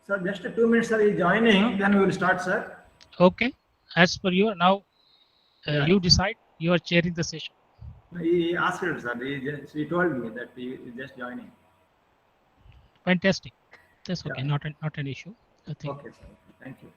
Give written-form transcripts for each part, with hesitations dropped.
Sir, just 2 minutes, sir, is joining, then we will start, sir. Okay. As per you, now Yeah. you decide. You are chairing the session. He asked it, sir. He told me that he is just joining. Fantastic. That's okay. Yeah. Not an issue. I think. Okay, sir. Thank you.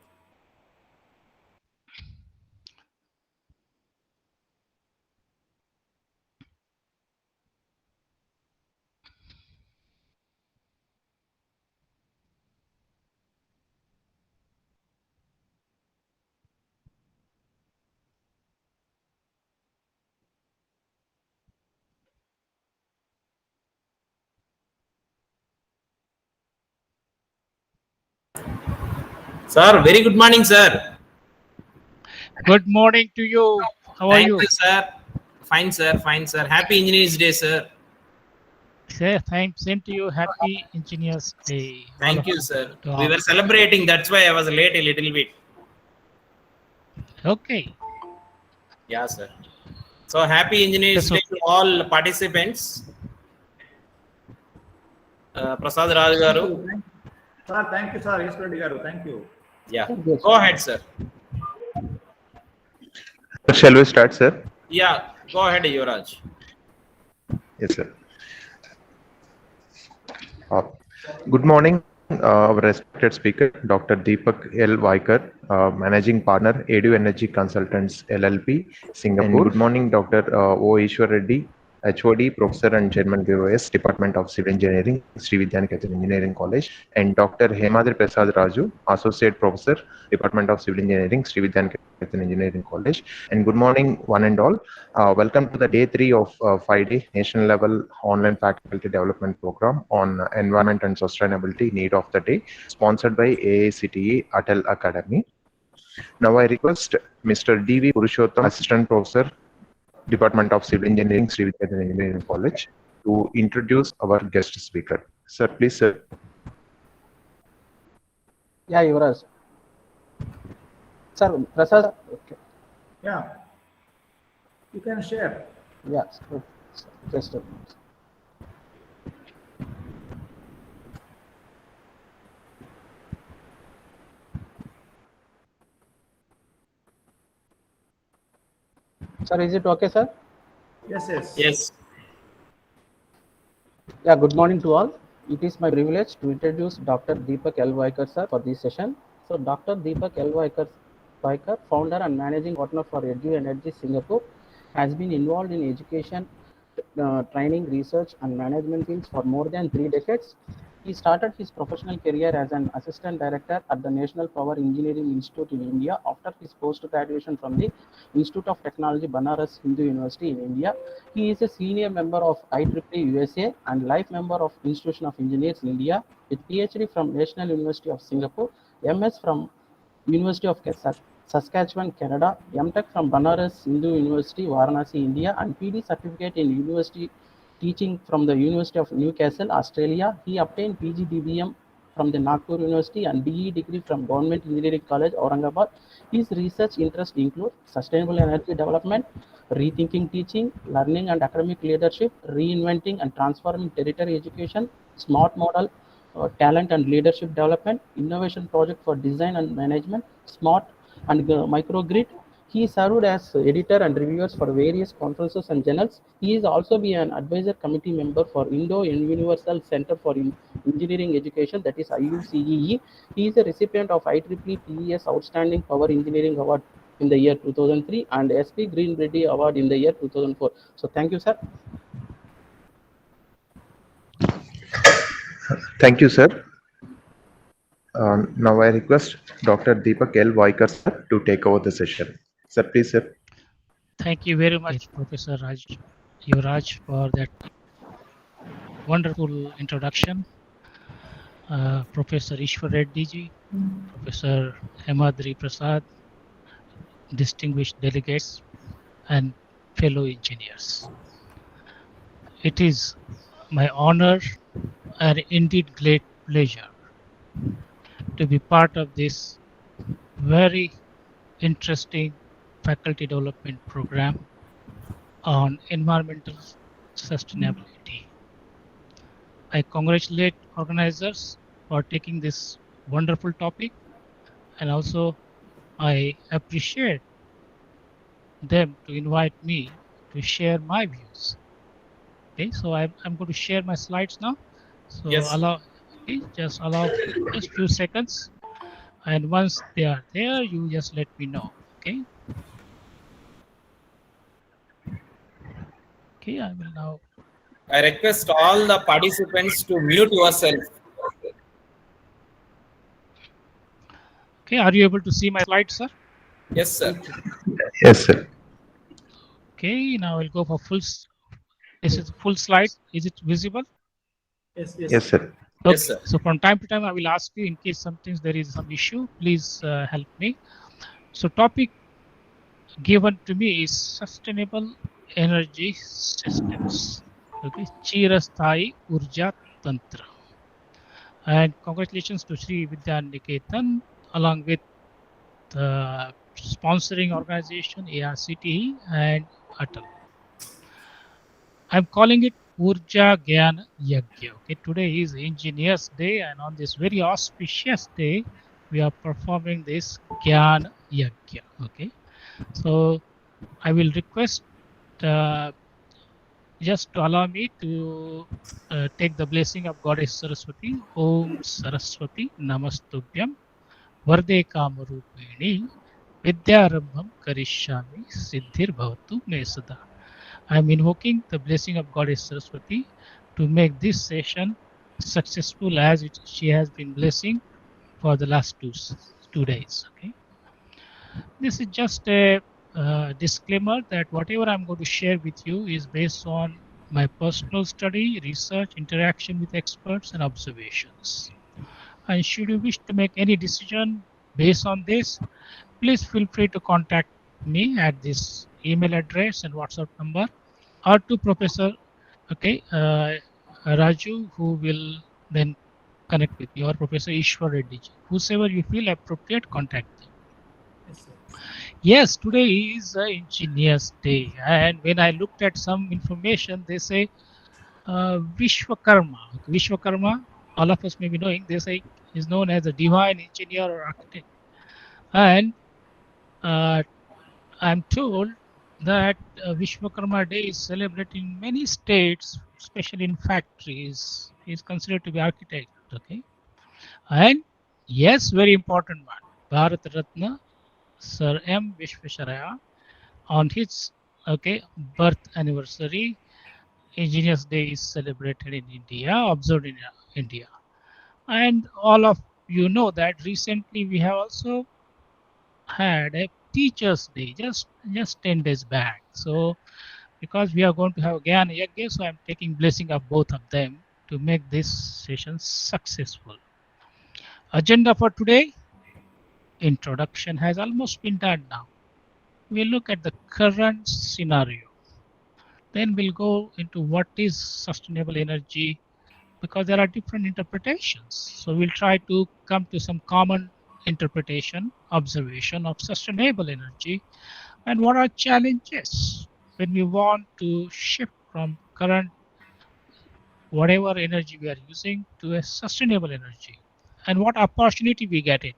Sir, very good morning, sir. Good morning to you. How are Thank you? you, sir. Fine, sir. Fine, sir. Happy Engineers Day, sir. Same to you. Happy Engineers Day. all Thank of you, sir. to We all. were celebrating. That's why I was late a little bit. Okay. Yeah, sir. So, happy Engineers That's Day to all participants. Prasad Raj Thank garu. you. Sir, thank you, sir. Yes, Reddy garu. Thank you. Yeah. Go ahead, sir. Shall we start, sir? Yeah. Go ahead, Yuvraj. Yes, sir. Good morning, our respected speaker, Dr. Deepak L. Vaikar, Managing Partner, Edu Energy Consultants LLP, Singapore. And good morning, Dr. O. Ishwar Reddy, HOD, Professor and Chairman BOS, Department of Civil Engineering, Sri Vidyanikethan Engineering College, and Dr. Hemadri Prasad Raju, Associate Professor, Department of Civil Engineering, Sri Vidyanikethan Engineering College. And good morning, one and all. Welcome to the day 3 of 5-day national level online faculty development program on environment and sustainability need of the day, sponsored by AICTE Atal Academy. Now I request Mr. D.V. Purushottam, Assistant Professor, Department of Civil Engineering, Sri Vidyanikethan Engineering College, to introduce our guest speaker. Sir, please, sir. Yeah, Yuvraj. Sir, Prasad. Okay. Yeah. You can share. Yes. Just a minute. Sir, is it okay, sir? Yes, yes. Yes. Yeah, good morning to all. It is my privilege to introduce Dr. Deepak L. Vaikar, sir, for this session. So, Dr. Deepak L. Vaikar, founder and managing partner for Edu Energy Singapore, has been involved in education, training, research, and management fields for more than 3 decades. He started his professional career as an assistant director at the National Power Engineering Institute in India after his post-graduation from the Institute of Technology, Banaras Hindu University in India. He is a senior member of IEEE USA and life member of Institution of Engineers India with PhD from National University of Singapore, MS from University of Saskatchewan, Canada, MTech from Banaras Hindu University, Varanasi, India, and PD certificate in university teaching from the University of Newcastle, Australia. He obtained PGDBM from the Nagpur University and BE degree from Government Engineering College, Aurangabad. His research interests include sustainable energy development, rethinking teaching, learning and academic leadership, reinventing and transforming tertiary education, smart model, talent and leadership development, innovation project for design and management, smart and microgrid. He served as editor and reviewers for various conferences and journals. He is also be an advisor committee member for Indo Universal Center for Engineering Education, that is IUCEE. He is a recipient of IEEE PES Outstanding Power Engineering Award in the year 2003 and SP Green Reddy Award in the year 2004. So thank you, sir. Thank you, sir. Now I request Dr. Deepak L. Vaikar, sir, to take over the session. Sir, please, sir. Thank you very much, Professor Yuvraj, for that wonderful introduction. Professor Ishwar Reddy ji, Professor Hemadri Prasad, distinguished delegates, and fellow engineers. It is my honor and indeed great pleasure to be part of this very interesting faculty development program on environmental sustainability. I congratulate organizers for taking this wonderful topic, and also I appreciate them to invite me to share my views. Okay, so I'm going to share my slides now. So Yes. just allow just few seconds, and once they are there, you just let me know. Okay. Okay, I will now. I request all the participants to mute yourself. Okay, are you able to see my slides, sir? Yes, sir. Yes, sir. Okay, now I'll go for this is full slide. Is it visible? Yes, yes. Yes, sir. Okay. Yes, sir. So from time to time, I will ask you in case sometimes there is some issue, please help me. So topic given to me is sustainable energy systems. Okay, Chirasthai Urja Tantra. And congratulations to Sri Vidya Niketan along with the sponsoring organization ARCTE and Atal. I'm calling it Urja Gyan Yagya. Okay, today is Engineers Day, and on this very auspicious day, we are performing this Gyan Yagya. Okay, so I will request just to allow me to take the blessing of Goddess Saraswati. Om Saraswati Namastubhyam Varde Kamarupini Vidyarambham Karishyami Siddhir Bhavatu Me Sada. I am invoking the blessing of Goddess Saraswati to make this session successful as she has been blessing for the last two days. Okay. This is just a disclaimer that whatever I'm going to share with you is based on my personal study, research, interaction with experts, and observations. And should you wish to make any decision based on this, please feel free to contact me at this email address and WhatsApp number, or to Professor Raju, who will then connect with me, or Professor Ishwar Reddy. Whosoever you feel appropriate, contact them. Yes, sir. Yes, today is Engineers Day, and when I looked at some information, they say Vishwakarma. Vishwakarma, all of us may be knowing, they say is known as a divine engineer or architect. And I'm told that Vishwakarma Day is celebrated in many states, especially in factories. He is considered to be architect. Okay, and yes, very important one, Bharat Ratna Sir M. Vishwesvaraya, on his birth anniversary, Engineers Day is celebrated in India, observed in India. And all of you know that recently we have also had a Teachers Day just 10 days back. So because we are going to have Gyan Yagya, so I'm taking blessing of both of them to make this session successful. Agenda for today, introduction has almost been done now. We'll look at the current scenario. Then we'll go into what is sustainable energy, because there are different interpretations. So we'll try to come to some common interpretation, observation of sustainable energy, and what are challenges when we want to shift from current whatever energy we are using to a sustainable energy, and what opportunity we get it.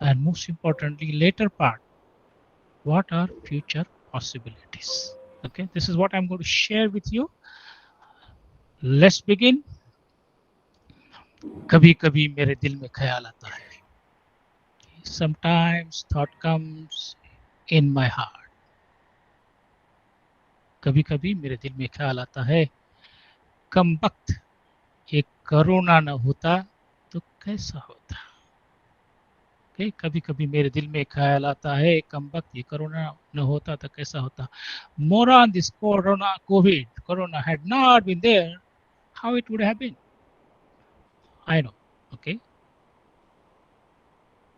And most importantly, later part, what are future possibilities. Okay, this is what I'm going to share with you. Let's begin. कभी कभी मेरे दिल में ख्याल आता है. Sometimes thought comes in my heart. कभी कभी मेरे दिल में ख्याल आता है, कम वक्त ये कोरोना न होता तो कैसा होता. Okay, कभी कभी मेरे दिल में ख्याल आता है, कम वक्त ये कोरोना न होता तो कैसा होता. More on this corona had not been there, how it would have been. I know. Okay.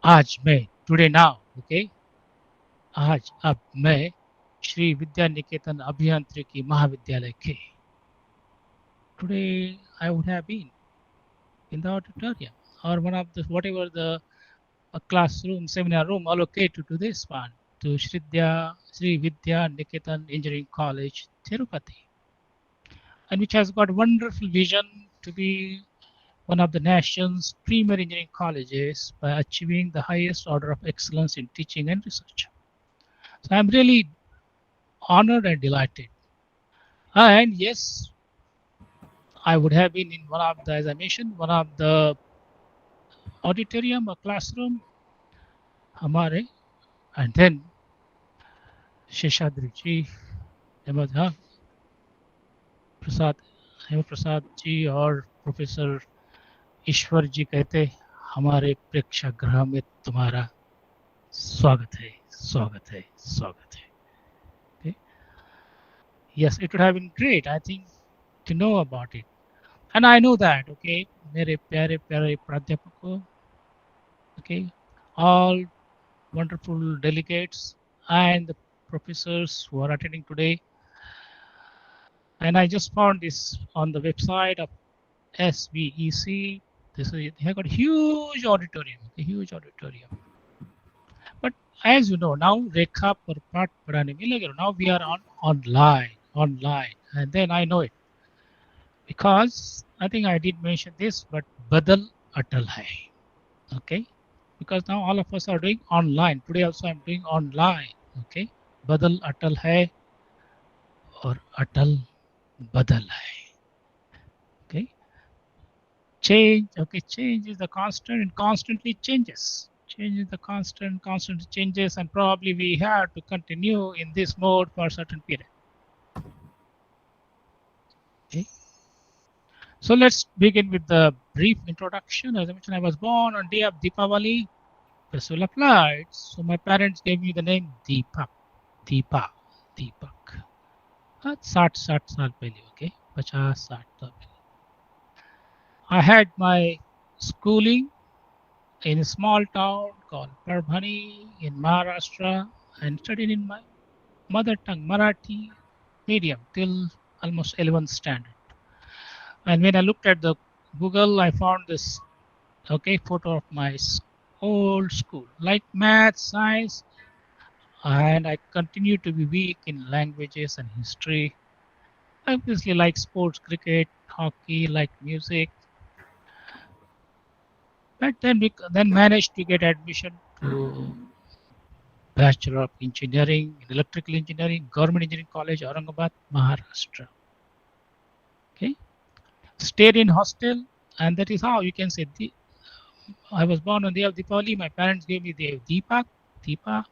आज मैं टुडे नाउ आज अब मैं श्री विद्या निकेतन अभियांत्रिकी महाविद्यालय के today I would have been in the auditorium or one of the whatever the classroom seminar room allocated to this one, to Sri Vidya Niketan Engineering College, Tirupati, and which has got wonderful vision to be one of the nation's premier engineering colleges by achieving the highest order of excellence in teaching and research. So I'm really honored and delighted. And yes, I would have been in one of the, as I mentioned, one of the auditorium or classroom, Hamare, and then Sheshadri ji, Ahmed प्रसाद हेम प्रसाद जी और professor ईश्वर जी कहते हमारे प्रेक्षागृह में तुम्हारा स्वागत है स्वागत है स्वागत है. Okay. Yes, it would have been great, I think, to know about it. And I know that, okay, मेरे प्यारे प्यारे प्राध्यापकों, okay, all wonderful delegates and the professors who are attending today. And I just found this on the website of SVEC. This is, they have got huge auditorium, a huge auditorium. But as you know, now Rekha per part padhane mein lage, now we are online, and then I know it because I think I did mention this, but badal atal hai, okay? Because now all of us are doing online. Today also I'm doing online, okay? Badal atal hai or atal badal hai, okay? Change, okay, change is the constant and constantly changes. Change is the constant, constantly changes, and probably we have to continue in this mode for a certain period. Okay. So let's begin with the brief introduction. As I mentioned, I was born on day of Deepavali, festival of lights. So my parents gave me the name Deepak. Deepak. 60 साल पहले, okay, 50 60 साल पहले. I had my schooling in a small town called Parbhani in Maharashtra and studied in my mother tongue Marathi medium till almost 11th standard. And when I looked at the Google, I found this, okay, photo of my old school, like math, science, and I continue to be weak in languages and history. I obviously like sports, cricket, hockey, like music. But then managed to get admission to Bachelor of Engineering in Electrical Engineering, Government Engineering College, Aurangabad, Maharashtra. Okay, stayed in hostel, and that is how you can say I was born on the day of Deepavali. My parents gave me the Deepa.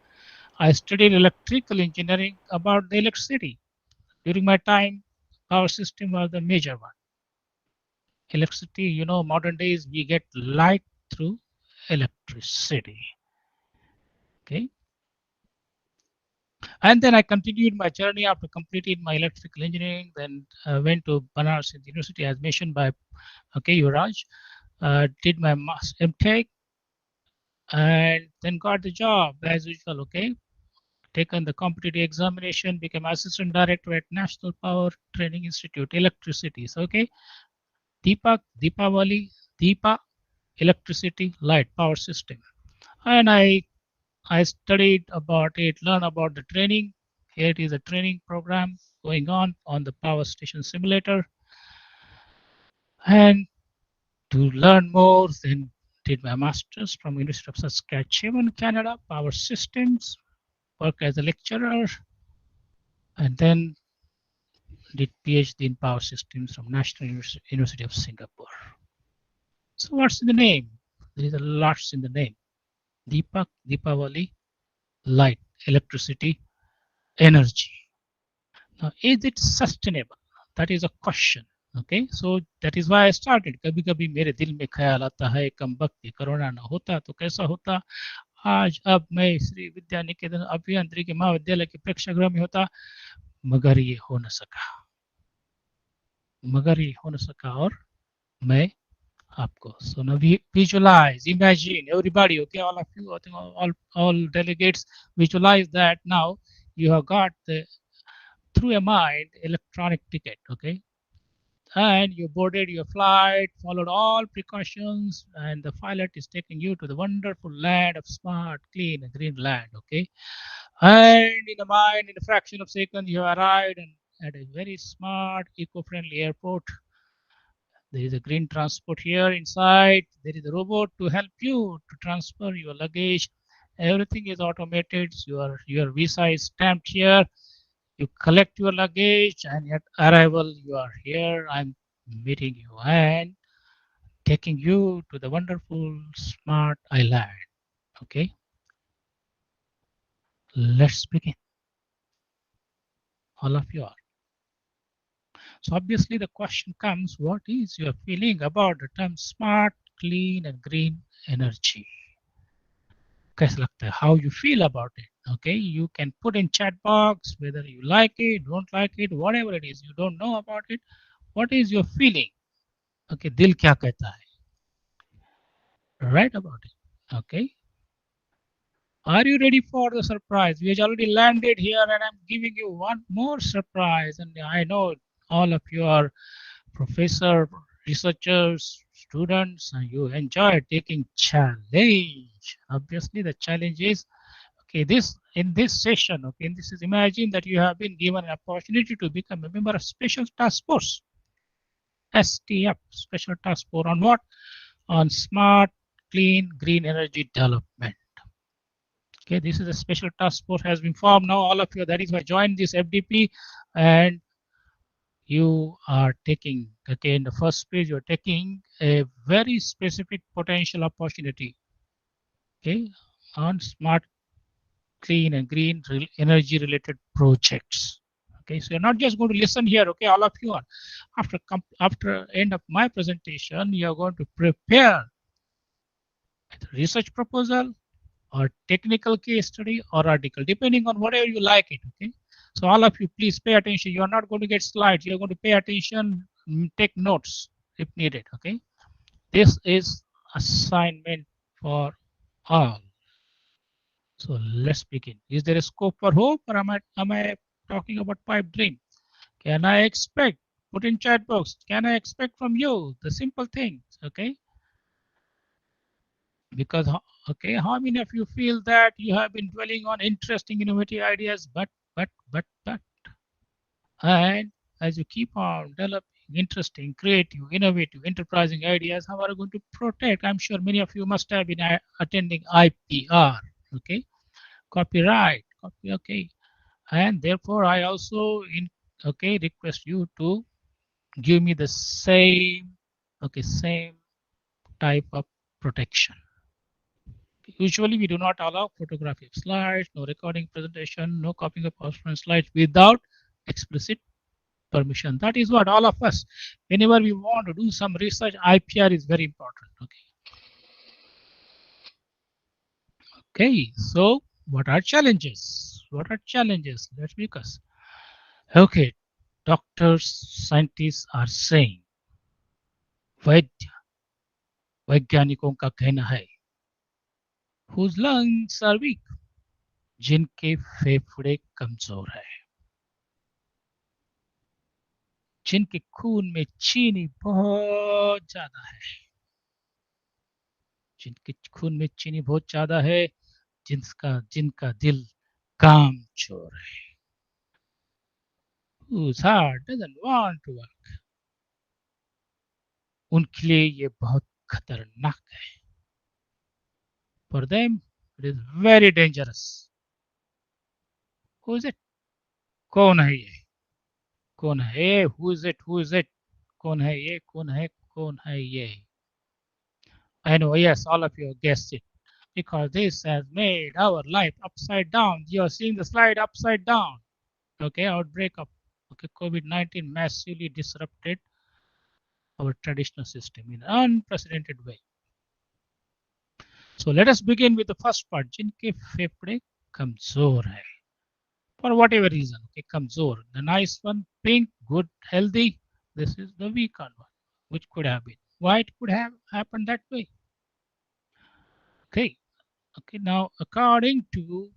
I studied electrical engineering about the electricity. During my time, power system was the major one. Electricity, you know, modern days we get light through electricity. Okay. And then I continued my journey after completing my electrical engineering, then went to Banaras University as mentioned by, okay, Yuvraj, did my MTech, and then got the job as usual, okay, taken the competitive examination, became assistant director at National Power Training Institute, electricity. So, okay, Deepak, Deepavali, Deepa, electricity, light, power system. And I studied about it, learned about the training. Here it is a training program going on the power station simulator. And to learn more, then did my master's from University of Saskatchewan, Canada, power systems, worked as a lecturer, and then did PhD in power systems from National University of Singapore. So what's in the name? There is a lot in the name. Deepak, Deepavali, light, electricity, energy. Now, is it sustainable? That is a question. Okay, so that is why I started. कभी कभी मेरे दिल में ख्याल आता है कम वक्त corona ना होता तो कैसा होता. आज अब मैं श्री विद्या निकेतन अभियांत्रिकी महाविद्यालय के प्रेक्षागृह में होता, मगर ये हो न सका और मैं आपको. So now we visualize, imagine, everybody, okay, all of you, I think all delegates visualize that now you have got the through a mind electronic ticket, okay, and you boarded your flight, followed all precautions, and the pilot is taking you to the wonderful land of smart, clean, and green land, okay, and in a fraction of a second you arrived at a very smart, eco-friendly airport, There is a green transport here inside. There is a robot to help you to transfer your luggage. Everything is automated. Your visa is stamped here. You collect your luggage, and at arrival, you are here. I'm meeting you and taking you to the wonderful smart island. Okay, let's begin. All of you are. So obviously the question comes, what is your feeling about the term smart, clean and green energy? कैसा लगता है? How you feel about it? Okay, you can put in chat box whether you like it, don't like it, whatever it is, you don't know about it. What is your feeling? Okay, दिल क्या कहता है? Write about it. Okay. Are you ready for the surprise? We have already landed here and I'm giving you one more surprise. And I know all of you are professor, researchers, students, and you enjoy taking challenge. Obviously, the challenge is okay. In this session, okay, this is imagine that you have been given an opportunity to become a member of Special Task Force, STF, Special Task Force on what? On smart, clean, green energy development. Okay, this is a special task force has been formed now. All of you, that is why join this FDP, and you are taking, okay, in the first page you're taking a very specific potential opportunity, okay, on smart, clean and green energy related projects. Okay, so you're not just going to listen here. Okay, all of you are, after end of my presentation, you're going to prepare a research proposal or technical case study or article, depending on whatever you like it. Okay, so all of you, please pay attention. You are not going to get slides. You are going to pay attention, take notes if needed. Okay, this is assignment for all. So let's begin. Is there a scope for hope, or am I talking about pipe dream? Can I expect? Put in chat box. Can I expect from you the simple things? Okay. Because okay, how many of you feel that you have been dwelling on interesting innovative ideas, but and as you keep on developing interesting, creative, innovative, enterprising ideas, how are you going to protect? I'm sure many of you must have been attending IPR, okay, copyright, okay, and therefore I also request you to give me the same type of protection. Usually we do not allow photography of slides, no recording presentation, no copying of PowerPoint slides without explicit permission. That is what all of us, whenever we want to do some research, IPR is very important. Okay, so what are challenges? What are challenges? Let's discuss. Okay, doctors, scientists are saying, वैज्ञानिकों का कहना है, whose lungs are weak, जिनके फेफड़े कमजोर है, जिनके खून में चीनी बहुत ज्यादा है, जिनके खून में चीनी बहुत ज्यादा है, जिनका दिल कामचोर है, whose heart doesn't want to work, उनके लिए ये बहुत खतरनाक है. For them, it is very dangerous. Who is it? कौन है ये? कौन है ये? Who is it? Who is it? कौन है ये? कौन है? कौन है ये? I know, yes, all of you guessed it. Because this has made our life upside down. You are seeing the slide upside down. Okay, outbreak of COVID-19 massively disrupted our traditional system in an unprecedented way. So let us begin with the first part. जिनके फेफड़े कमजोर है, for whatever reason. Okay, कमजोर. The nice one, pink, good, healthy. This is the weak one, which could have been. Why it could have happened that way? Okay. Okay. Now, according to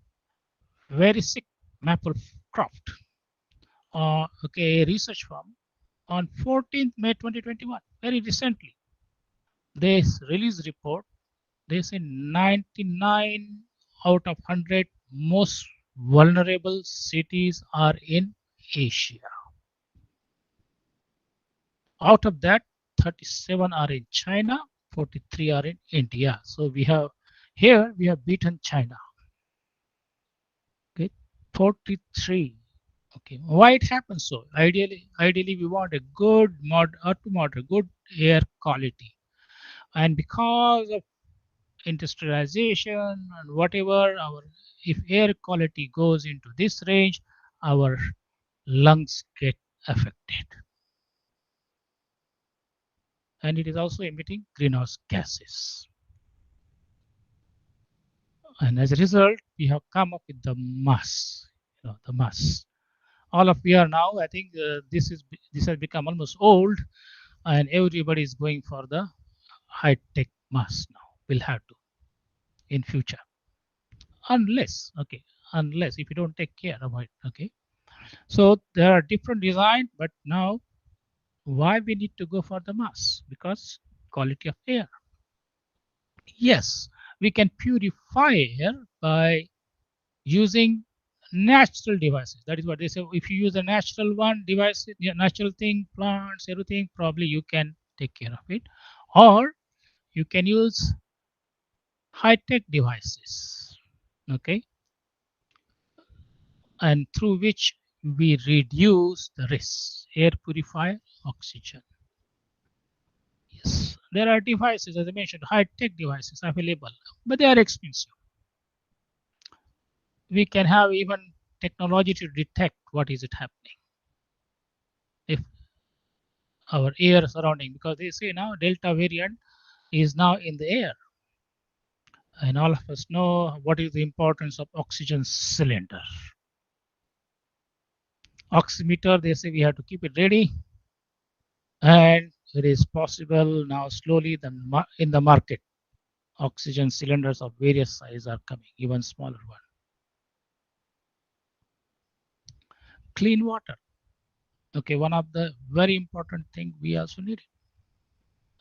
very sick Maplecroft, research firm, on 14th May 2021, very recently, they released report. They say 99 out of 100 most vulnerable cities are in Asia. Out of that, 37 are in China, 43 are in India. So we have beaten China. Okay, 43. Okay, why it happens so? Ideally we want a good good air quality, and because of industrialization and whatever, if air quality goes into this range, our lungs get affected, and it is also emitting greenhouse gases. And as a result, we have come up with the mass. The mass. All of we are now. I think this has become almost old, and everybody is going for the high-tech mass now. We'll have to in future, unless if you don't take care of it. Okay, so there are different design, but now why we need to go for the mass? Because quality of air. Yes, we can purify air by using natural devices. That is what they say. If you use a natural device, natural thing, plants, everything, probably you can take care of it. Or you can use high-tech devices, okay, and through which we reduce the risk. Air purifier, oxygen. Yes, there are devices, as I mentioned, high-tech devices available, but they are expensive. We can have even technology to detect what is it happening if our air surrounding, because they say now Delta variant is now in the air, and all of us know what is the importance of oxygen cylinder. Oximeter, they say we have to keep it ready, and it is possible now slowly in the market oxygen cylinders of various size are coming, even smaller one. Clean water, okay, one of the very important thing we also need it.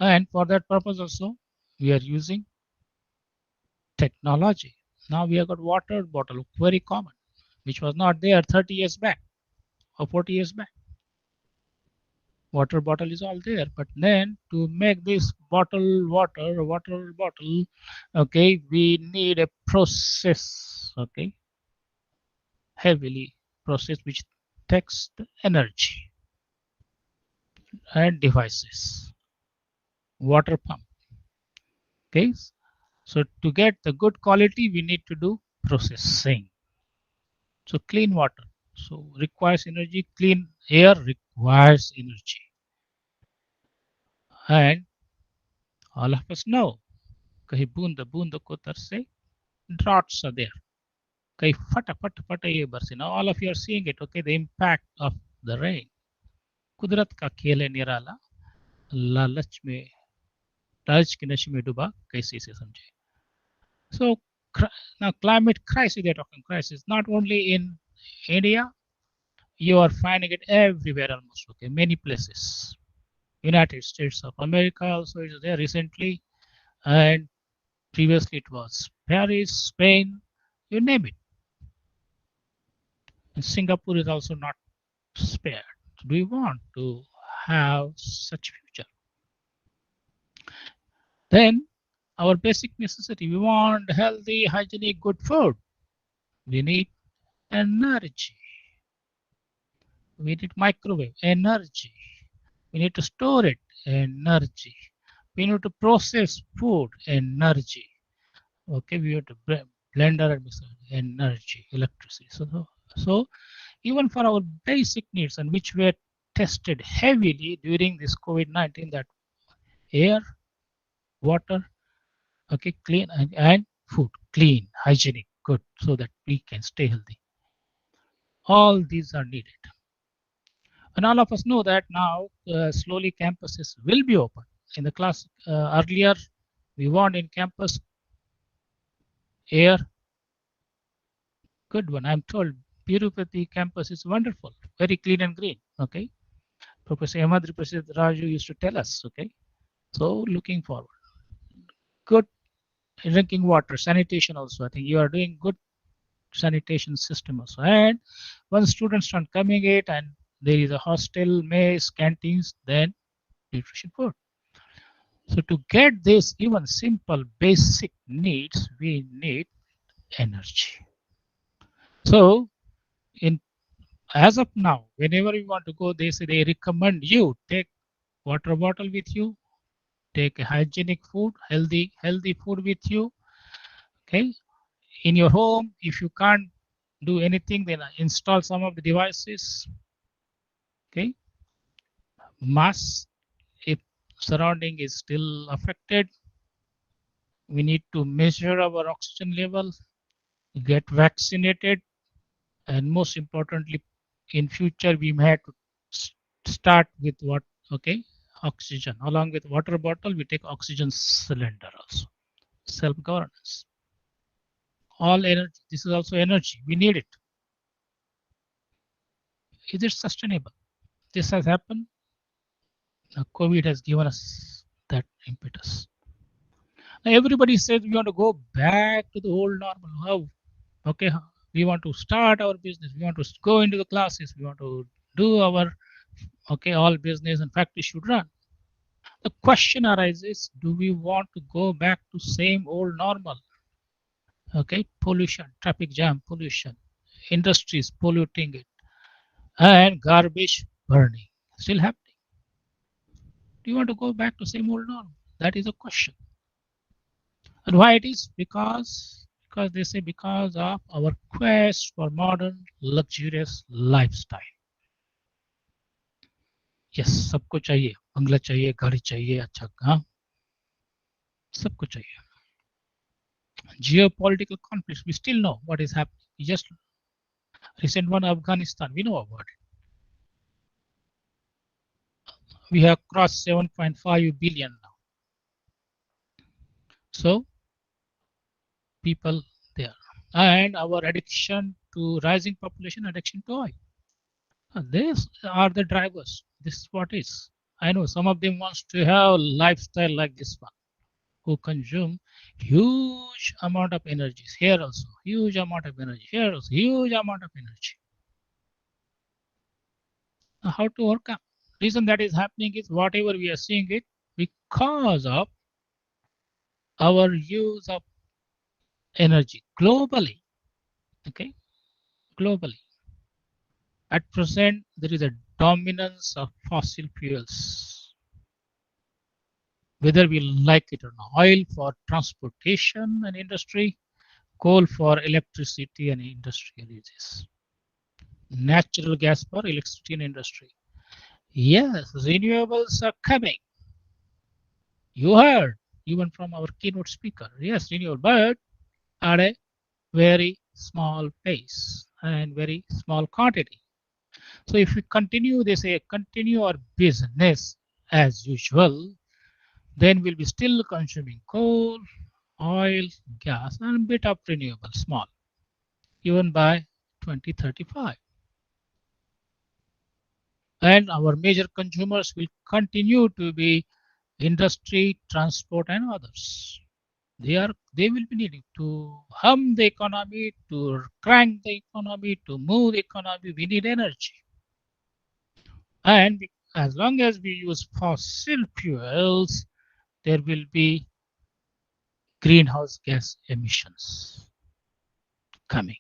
And for that purpose also we are using technology. Now we have got water bottle, very common, which was not there 30 years back or 40 years back. Water bottle is all there, but then to make this water bottle, okay, we need a process, okay, heavily process which takes the energy and devices. Water pump, okay. So to get the good quality, we need to do processing. So clean water, so requires energy. Clean air requires energy, and all of us know, कहीं बूंद बूंद को तरसे, droughts are there. कहीं फटा फट फटा ये बरसे. Now all of you are seeing it, okay, the impact of the rain. कुदरत का खेल है निराला, लालच में लालच के नशे में डूबा, कैसे इसे समझे. So now climate crisis, they're talking crisis, not only in India, you are finding it everywhere almost, okay, many places. United States of America also is there recently, and previously it was Paris, Spain, you name it. And Singapore is also not spared. Do we want to have such future? Then our basic necessity, we want healthy, hygienic, good food. We need energy. We need microwave, energy. We need to store it, energy. We need to process food, energy. Okay, we have to blender and mix energy, electricity. So even for our basic needs, and which were tested heavily during this COVID-19, that air, water, okay, clean, and food, clean, hygienic, good, so that we can stay healthy. All these are needed. And all of us know that now slowly campuses will be open. In the class earlier, we want in campus air, good one. I'm told Tirupati campus is wonderful, very clean and green. Okay, Professor Yamadri Prasad Raju used to tell us. Okay, so looking forward. Good drinking water, sanitation also. I think you are doing good sanitation system also. And once students start coming it, and there is a hostel, mess, canteens, then nutrition food. So to get this even simple basic needs, we need energy. So in as of now, whenever you want to go, they recommend you take water bottle with you, take a hygienic food, healthy food with you. Okay, in your home, if you can't do anything, then install some of the devices. Okay, mask if surrounding is still affected. We need to measure our oxygen level, get vaccinated, and most importantly, in future we may have to start with what? Okay, oxygen. Along with water bottle, we take oxygen cylinder also. Self-governance. All energy. This is also energy. We need it. Is it sustainable? This has happened. Now, COVID has given us that impetus. Now, everybody says we want to go back to the old normal. How? Okay, we want to start our business. We want to go into the classes. We want to do our all business and factory should run. The question arises: do we want to go back to same old normal? Okay, pollution, traffic jam, pollution, industries polluting it, and garbage burning still happening. Do you want to go back to same old norm? That is a question. And why it is? Because they say because of our quest for modern luxurious lifestyle. Yes, सबको चाहिए, बंगला चाहिए, गाड़ी चाहिए, अच्छा हाँ, सबको चाहिए. Geopolitical conflicts, we still know what is happening. We just recent one Afghanistan, we know about it. We have crossed 7.5 billion now. So people there, and our addiction to rising population, addiction to oil. These are the drivers. This is what is. I know some of them wants to have lifestyle like this one, who consume huge amount of energy. Here also, huge amount of energy. Here also, huge amount of energy. Now, how to overcome? Reason that is happening is whatever we are seeing it because of our use of energy globally. Okay, globally. At present, there is a dominance of fossil fuels, whether we like it or not. Oil for transportation and industry, coal for electricity and industrial uses, natural gas for electricity and industry. Yes, renewables are coming. You heard even from our keynote speaker. Yes, renewable, but at a very small pace and very small quantity. So if we continue, they say, continue our business as usual, then we'll be still consuming coal, oil, gas, and a bit of renewable, small, even by 2035. And our major consumers will continue to be industry, transport, and others. They will be needing to hum the economy, to crank the economy, to move the economy. We need energy. And as long as we use fossil fuels, there will be greenhouse gas emissions coming.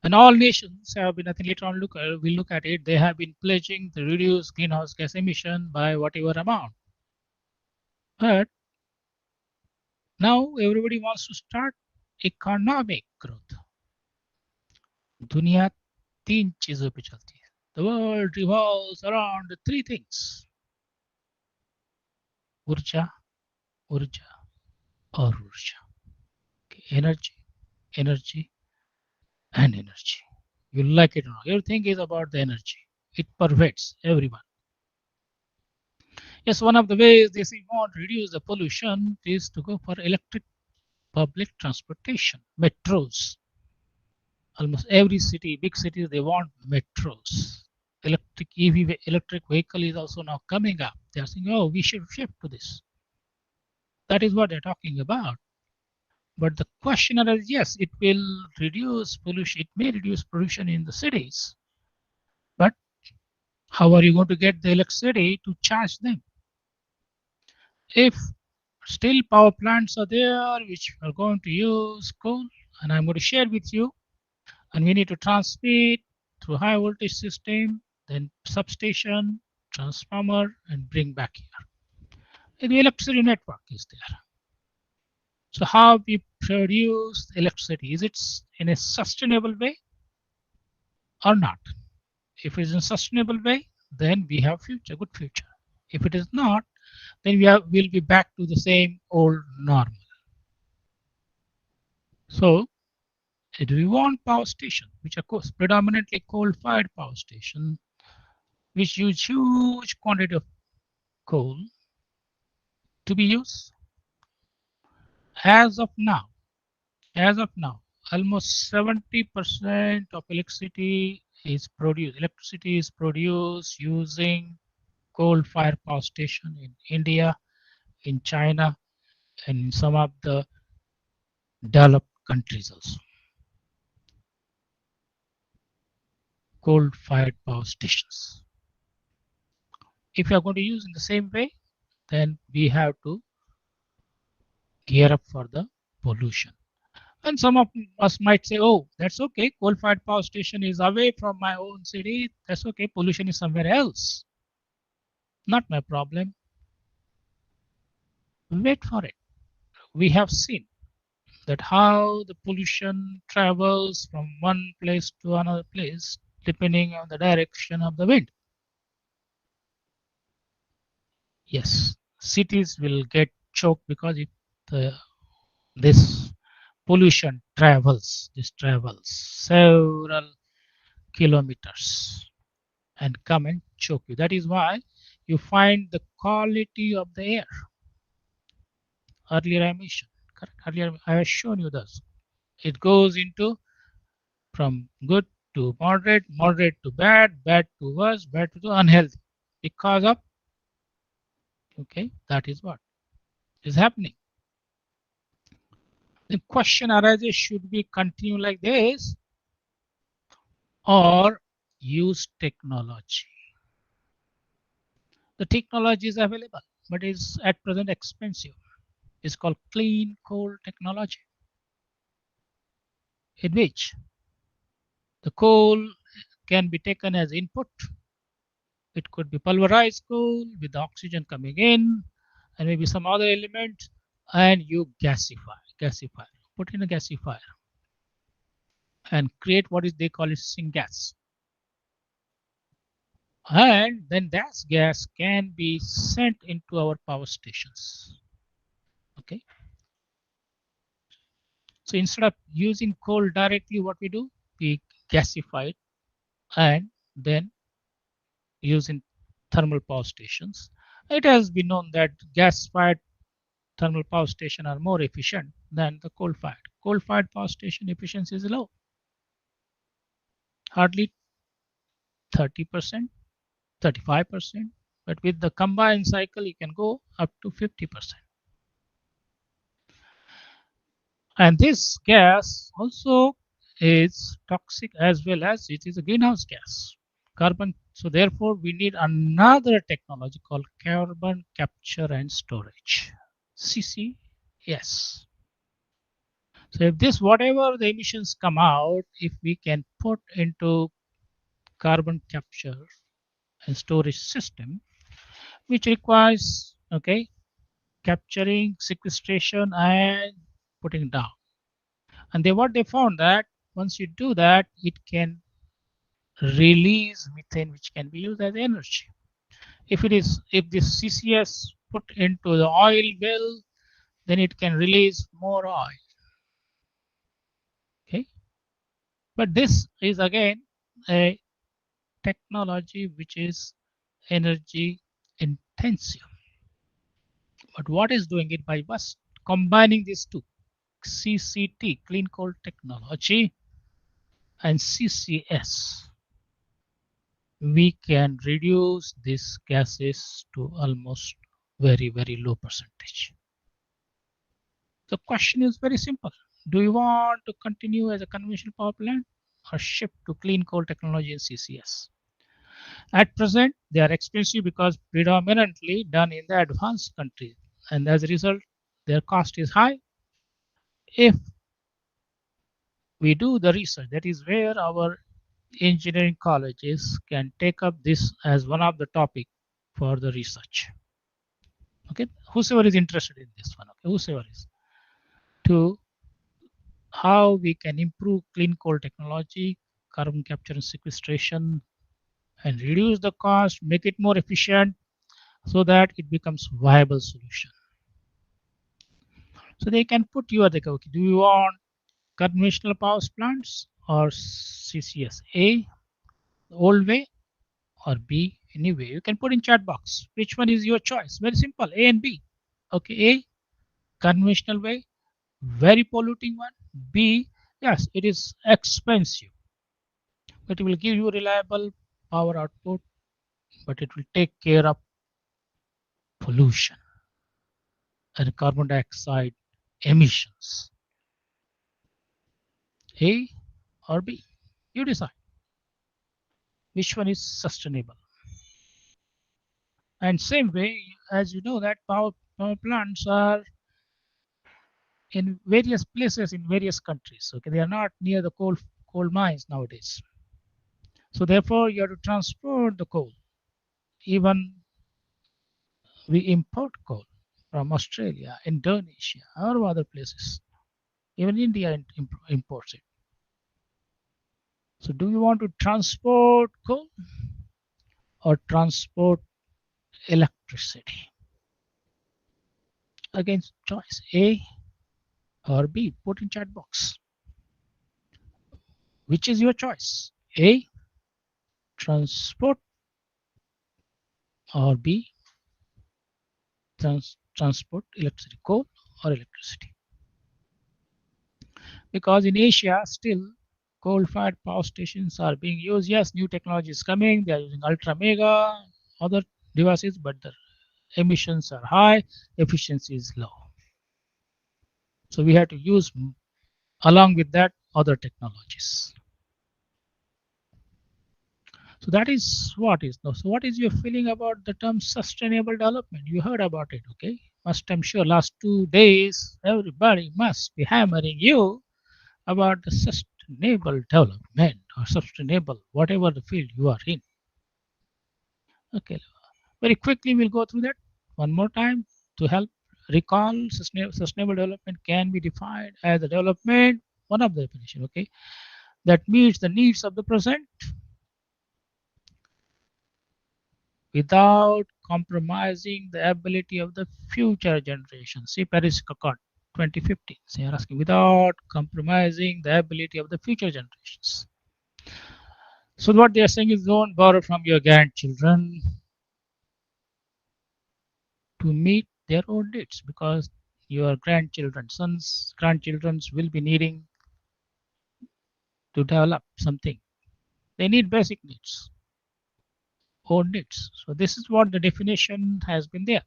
And all nations have been, I think later on we'll look at it, they have been pledging to reduce greenhouse gas emission by whatever amount. But now everybody wants to start economic growth. दुनिया 3 चीजों पे चलती है. The world revolves around the 3 things. ऊर्जा, ऊर्जा और ऊर्जा. Okay, energy, energy and energy. You like it or not. Everything is about the energy. It pervades everyone. Yes, one of the ways they say want to reduce the pollution is to go for electric public transportation, metros. Almost every city, big cities, they want metros. Electric EV, electric vehicle is also now coming up. They are saying, oh, we should shift to this. That is what they're talking about. But the question is, yes, it will reduce pollution. It may reduce pollution in the cities. But how are you going to get the electricity to charge them? If still power plants are there which are going to use coal, and I'm going to share with you, and we need to transmit through high voltage system, then substation, transformer, and bring back here. The electricity network is there. So how we produce electricity? Is it in a sustainable way or not? If it is in a sustainable way, then we have future, good future. If it is not, then we'll be back to the same old normal. So do we want power station, which of course predominantly coal-fired power station, which use huge quantity of coal to be used? As of now, almost 70% of electricity is produced using coal-fired power station in India, in China, and in some of the developed countries also. Coal-fired power stations. If you are going to use in the same way, then we have to gear up for the pollution. And some of us might say, oh, that's okay. Coal-fired power station is away from my own city. That's okay. Pollution is somewhere else. Not my problem. Wait for it. We have seen that how the pollution travels from one place to another place, depending on the direction of the wind. Yes, cities will get choked because this pollution travels several kilometers and come and choke you. That is why you find the quality of the air. Earlier I mentioned, correct? Earlier I have shown you this. It goes into from good to moderate, moderate to bad, bad to worse, bad to unhealthy, because of, okay, that is what is happening. The question arises, should we continue like this or use technology? The technology is available, but is at present expensive. It's called clean coal technology, in which the coal can be taken as input. It could be pulverized coal with oxygen coming in and maybe some other element, and you gasify, put in a gasifier and create what is they call it syngas. And then that gas can be sent into our power stations. Okay. So instead of using coal directly, what we do, we gasify it and then using thermal power stations. It has been known that gas-fired thermal power station are more efficient than the coal-fired. Coal-fired power station efficiency is low, hardly 30%, 35%, but with the combined cycle, you can go up to 50%. And this gas also is toxic as well as it is a greenhouse gas, carbon. So therefore, we need another technology called carbon capture and storage, CCS. So if this, whatever the emissions come out, if we can put into carbon capture and storage system, which requires, okay, capturing, sequestration, and putting down. And what they found that once you do that, it can release methane, which can be used as energy. If this CCS put into the oil well, then it can release more oil. Okay, but this is again a technology which is energy intensive. But what is doing it by us combining these two, CCT, clean coal technology, and CCS, we can reduce these gases to almost very, very low percentage. The question is very simple. Do you want to continue as a conventional power plant or shift to clean coal technology and CCS? At present, they are expensive because predominantly done in the advanced countries, and as a result, their cost is high. If we do the research, that is where our engineering colleges can take up this as one of the topic for the research. Okay, whosoever is interested in this one, okay, whosoever is, to how we can improve clean coal technology, carbon capture and sequestration, and reduce the cost, make it more efficient, so that it becomes viable solution. So they can put you at the okay, do you want conventional power plants or CCS? A, the old way, or B, any way. You can put in chat box. Which one is your choice? Very simple, A and B. Okay, A, conventional way, very polluting one. B, yes, it is expensive, but it will give you reliable power output, but it will take care of pollution and carbon dioxide emissions. A or B, you decide which one is sustainable. And same way, as you know, that power plants are in various places in various countries. Okay, they are not near the coal mines nowadays. So therefore, you have to transport the coal. Even we import coal from Australia, Indonesia, or other places. Even India imports it. So do you want to transport coal or transport electricity? Again, choice A or B. Put in chat box. Which is your choice? A, transport, or B, transport electricity, coal or electricity. Because in Asia, still coal-fired power stations are being used. Yes, new technology is coming. They are using ultra mega, other devices, but the emissions are high, efficiency is low. So we have to use, along with that, other technologies. So that is what is. So what is your feeling about the term sustainable development? You heard about it, okay? I'm sure last 2 days, everybody must be hammering you about the sustainable development or sustainable, whatever the field you are in. Okay, very quickly we'll go through that one more time to help recall. Sustainable development can be defined as a development, one of the definition, okay, that meets the needs of the present without compromising the ability of the future generations. See Paris Accord 2015. So you're asking without compromising the ability of the future generations. So what they are saying is don't borrow from your grandchildren to meet their own needs, because your grandchildren, sons, grandchildren will be needing to develop something. They need basic needs, own needs. So this is what the definition has been there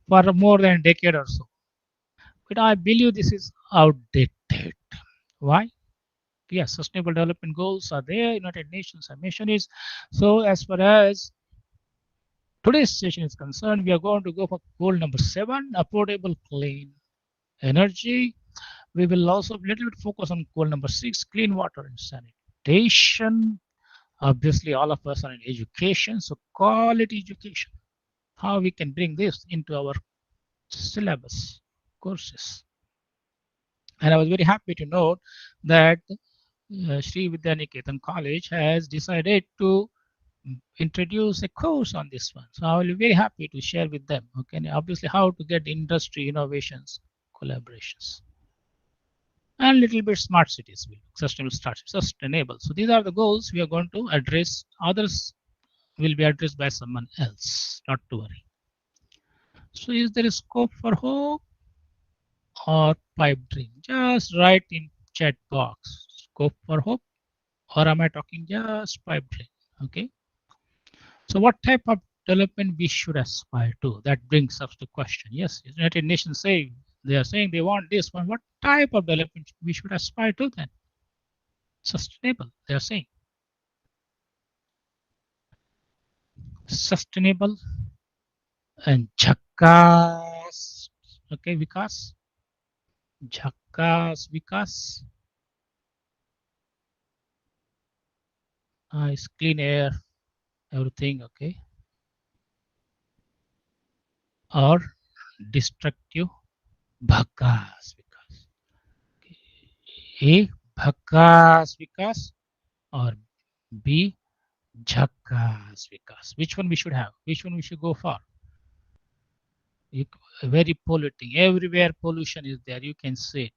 for more than a decade or so. But I believe this is outdated. Why? Yes, sustainable development goals are there, United Nations mission is. So as far as today's session is concerned, we are going to go for goal number 7, affordable clean energy. We will also a little bit focus on goal number 6, clean water and sanitation. Obviously, all of us are in education, so quality education. How we can bring this into our syllabus courses. And I was very happy to note that Sri Vidyaniketan College has decided to introduce a course on this one. So I will be very happy to share with them. Okay, and obviously how to get industry innovations, collaborations, and little bit smart cities, sustainable. So these are the goals we are going to address. Others will be addressed by someone else. Not to worry. So is there a scope for hope or pipe dream? Just write in chat box scope for hope, or am I talking just pipe dream? Okay. So what type of development we should aspire to? That brings us to question. Yes, United Nations say they are saying they want this one. What type of development we should aspire to then? Sustainable, they are saying. Sustainable and jhakkas Okay, Vikas. Jhakas, Vikas. It's clean air, everything, okay. Or destructive, Bhakas, Vikas. A, Bhakas, Vikas. Or B, Jhakas, Vikas. Which one we should have? Which one we should go for? Very polluting. Everywhere pollution is there. You can see.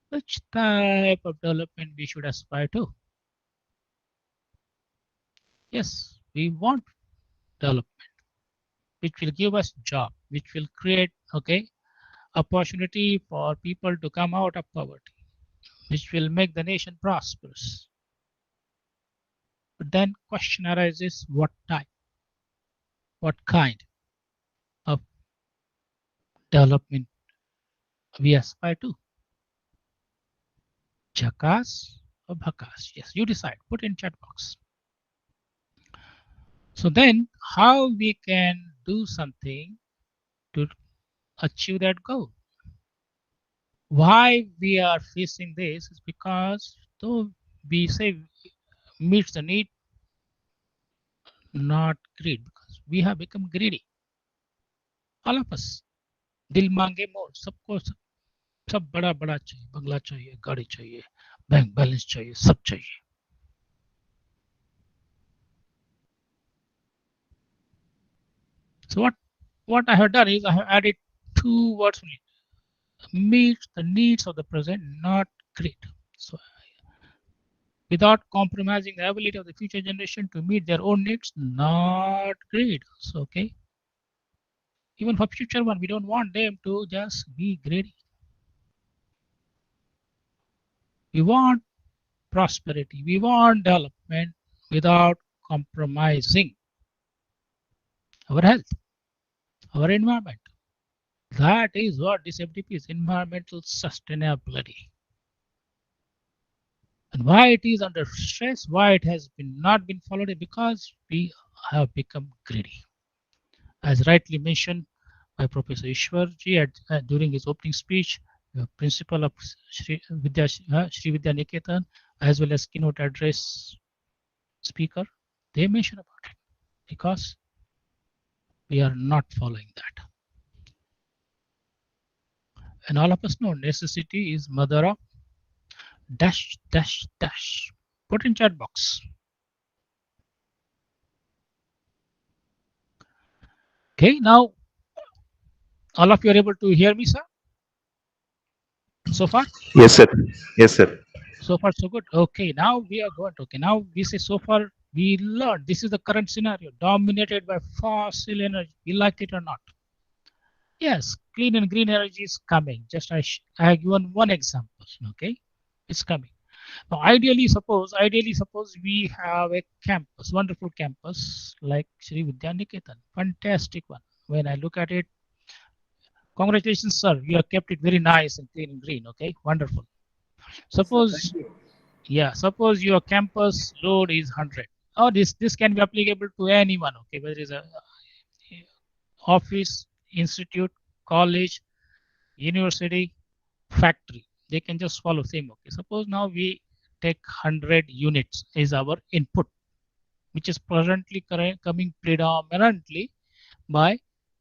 Which type of development we should aspire to? Yes, we want development, which will give us job, which will create, okay, opportunity for people to come out of poverty, which will make the nation prosperous. But then question arises, what type, what kind of development we aspire to? Jhakas or Bhakas? Yes, you decide. Put in chat box. So then how we can do something to achieve that goal? Why we are facing this is because though we say meets the need, not greed, because we have become greedy. All of us. दिल मांगे मोर, सबको सब बड़ा बड़ा चाहिए, बंगला चाहिए, गाड़ी चाहिए, बैंक बैलेंस चाहिए, सब चाहिए. So what I have done is I have added two words only. Meet the needs of the present, not greed. So without compromising the ability of the future generation to meet their own needs, not greed. So okay. Even for future one, we don't want them to just be greedy. We want prosperity. We want development without compromising our health, our environment. That is what this FDP is, environmental sustainability. And why it is under stress, why it has not been followed, because we have become greedy. As rightly mentioned by Professor Ishwarji during his opening speech, the principal of Sri Vidya Niketan, as well as keynote address speaker, they mention about it because we are not following that. And all of us know necessity is mother of dash dash dash. Put in chat box. Okay, now all of you are able to hear me, sir? So far? Yes, sir. Yes, sir. So far, so good. Okay, now we are going to, okay, now we say so far we learned this is the current scenario dominated by fossil energy, we like it or not. Yes, clean and green energy is coming. Just I have given one example, okay, it's coming. Now, ideally suppose we have a campus, wonderful campus like Sri Vidya Niketan, fantastic one. When I look at it, congratulations, sir, you have kept it very nice and clean and green, okay, wonderful. Suppose, yeah, suppose your campus load is 100. Oh, this can be applicable to anyone, okay, whether it's a office, institute, college, university, factory. They can just follow same, okay. Suppose now we take 100 units is our input, which is presently coming predominantly by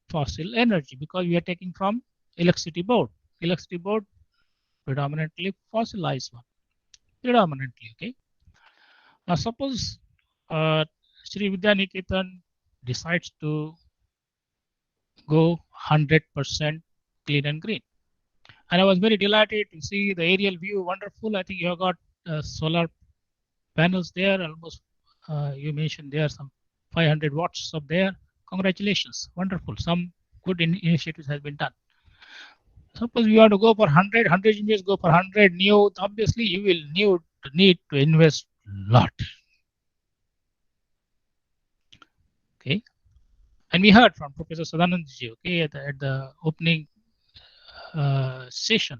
fossil energy, because we are taking from electricity board. Electricity board predominantly fossilized one, predominantly, okay. Now suppose Sri Vidya Niketan decides to go 100% clean and green. And I was very delighted to see the aerial view, wonderful. I think you have got solar panels there, almost you mentioned there some 500 watts up there. Congratulations, wonderful. Some good initiatives has been done. Suppose we want to go for 100 engineers go for 100 new, obviously you will need to invest a lot. Okay, and we heard from Professor Sadanandji, okay, at the opening session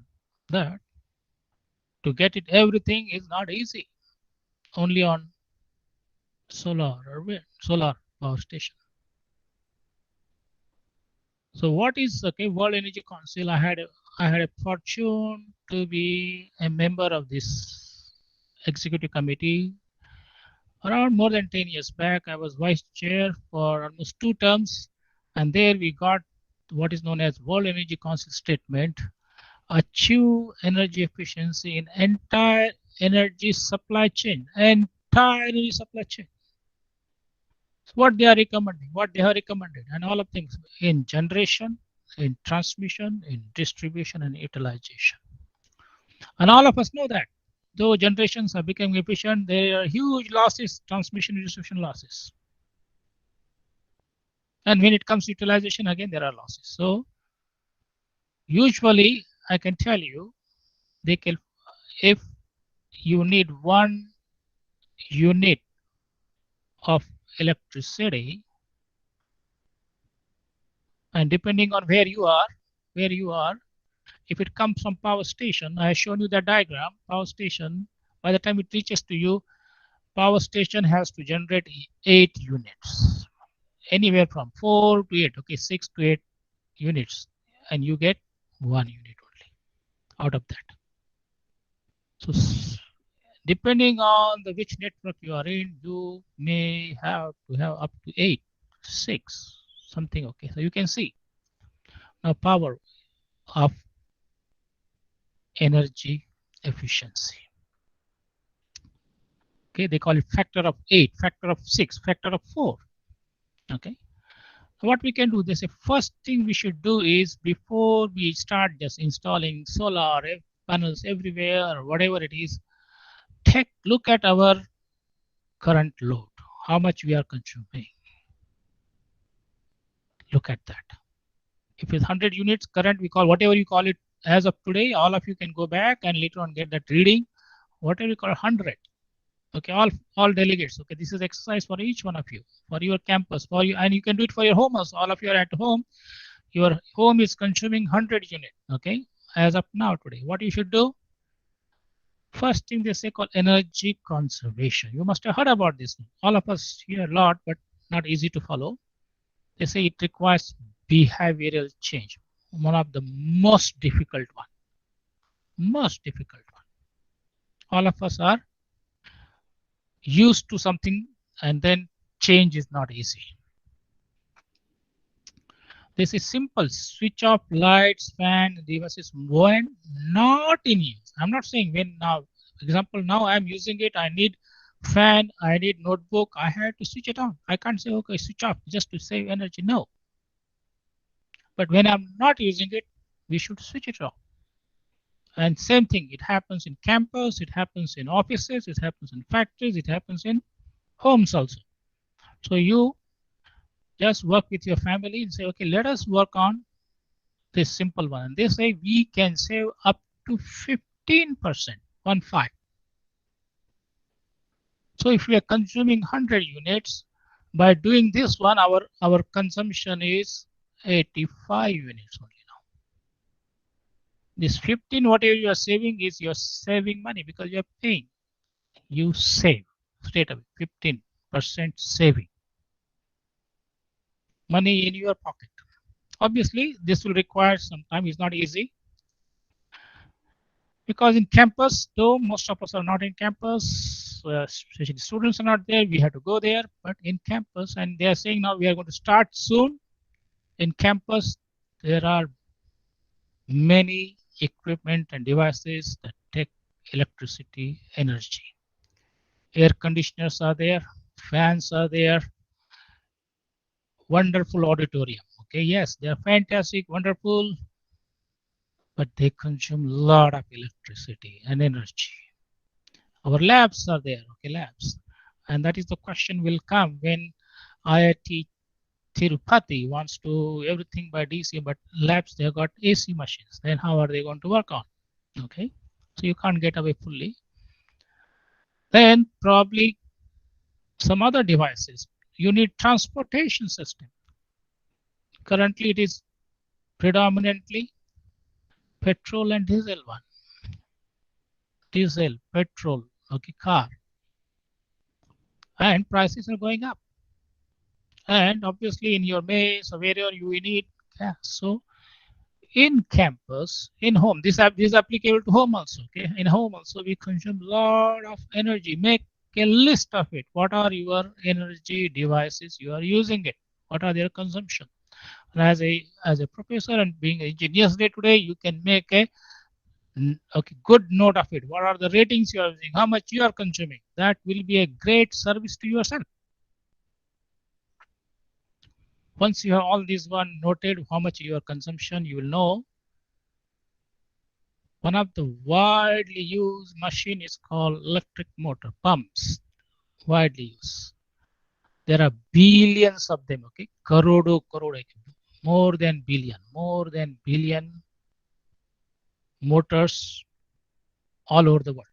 that to get it everything is not easy only on solar or wind, solar power station. So what is World Energy Council? I had a fortune to be a member of this executive committee. Around more than 10 years back, I was vice chair for almost 2 terms, and there we got what is known as World Energy Council statement: achieve energy efficiency in entire energy supply chain. Entire energy supply chain. So what they are recommending, what they have recommended, and all of things in generation, in transmission, in distribution, and utilization. And all of us know that though generations are becoming efficient, there are huge losses, transmission and distribution losses. And when it comes to utilization, again, there are losses. So usually I can tell you, if you need 1 unit of electricity, and depending on where you are, if it comes from power station, I have shown you the diagram. Power station, by the time it reaches to you, power station has to generate 8 units, anywhere from 4 to 8, okay, 6 to 8 units, and you get 1 unit only out of that. So depending on which network you are in, you may have to have up to 8, 6, something. Okay, so you can see now power of energy efficiency. Okay, they call it factor of 8, factor of 6, factor of 4. Okay, what we can do, they say first thing we should do is, before we start just installing solar panels everywhere or whatever it is, take look at our current load, how much we are consuming. Look at that. If it's 100 units current, we call whatever you call it as of today, all of you can go back and later on get that reading, whatever you call 100. Okay, all delegates. Okay, this is exercise for each one of you, for your campus, for you, and you can do it for your home also. All of you are at home. Your home is consuming 100 units. Okay, as of now today, what you should do? First thing they say called energy conservation. You must have heard about this. All of us hear a lot, but not easy to follow. They say it requires behavioral change. One of the most difficult one. Most difficult one. All of us are used to something, and then change is not easy. This is simple: switch off lights, fan, devices when not in use. I'm not saying when. Now, example, now I'm using it, I need fan, I need notebook, I have to switch it on. I can't say, okay, switch off just to save energy. No. But when I'm not using it, we should switch it off. And same thing, it happens in campus, it happens in offices, it happens in factories, it happens in homes also. So you just work with your family and say, okay, let us work on this simple one. And they say we can save up to 15%, 1-5. So if we are consuming 100 units, by doing this one, our consumption is 85 units only now. This 15, whatever you are saving, is you're saving money because you're paying. You save straight away, 15% saving. Money in your pocket. Obviously, this will require some time. It's not easy. Because in campus, though most of us are not in campus, especially students are not there, we have to go there. But in campus, and they are saying now we are going to start soon. In campus, there are many equipment and devices that take electricity energy. Air conditioners are there, fans are there, wonderful auditorium. Okay, yes, they are fantastic, wonderful, but they consume a lot of electricity and energy. Our labs are there, okay, labs. And that is the question will come when IIT Tirupati wants to do everything by DC, but labs, they have got AC machines. Then how are they going to work on? Okay, so you can't get away fully. Then probably some other devices. You need transportation system. Currently, it is predominantly petrol and diesel one. Diesel, petrol, okay, car. And prices are going up. And obviously in your maze or wherever you need fast. So in campus, in home, this is applicable to home also. Okay, in home also we consume lot of energy. Make a list of it. What are your energy devices you are using it? What are their consumption? And as a professor and being engineers day today, you can make a okay good note of it. What are the ratings you are using? How much you are consuming? That will be a great service to yourself. Once you have all these one noted, how much your consumption, you will know. One of the widely used machine is called electric motor pumps. Widely used. There are billions of them. Okay, crore, more than billion motors all over the world.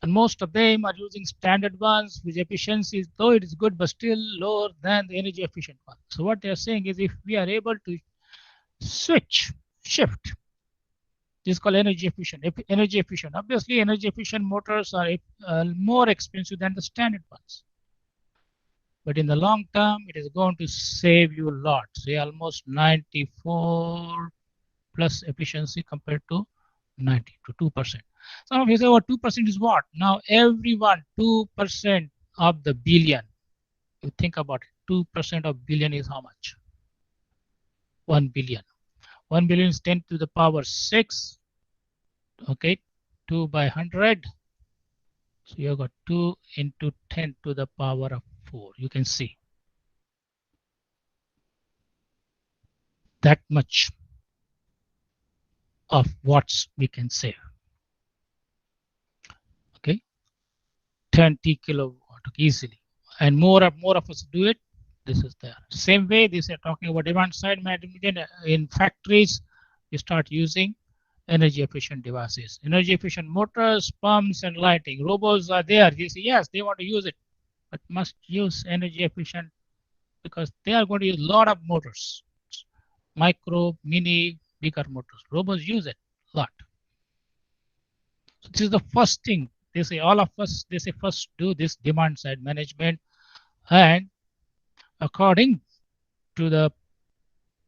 And most of them are using standard ones with efficiencies, though it is good, but still lower than the energy efficient one. So what they are saying is if we are able to shift, this is called energy efficient. Energy efficient. Obviously, energy efficient motors are more expensive than the standard ones. But in the long term, it is going to save you a lot. Say almost 94 plus efficiency compared to 90 to 2%. Some of you say, well, 2% is what? Now everyone, 2% of the billion. You think about it, 2% of billion is how much? 1 billion. 1 billion is 10 to the power 6. Okay, 2 by 100. So you got 2 into 10 to the power of 4. You can see that much of watts we can save. Okay, 20 kilowatt easily, and more of us do it. This is there. Same way, this are talking about demand side management in factories. You start using energy efficient devices, energy efficient motors, pumps, and lighting. Robots are there. You see, yes, they want to use it, but must use energy efficient because they are going to use a lot of motors, micro, mini, bigger motors. Robots use it a lot. So this is the first thing they say. All of us, they say first do this demand side management, and according to the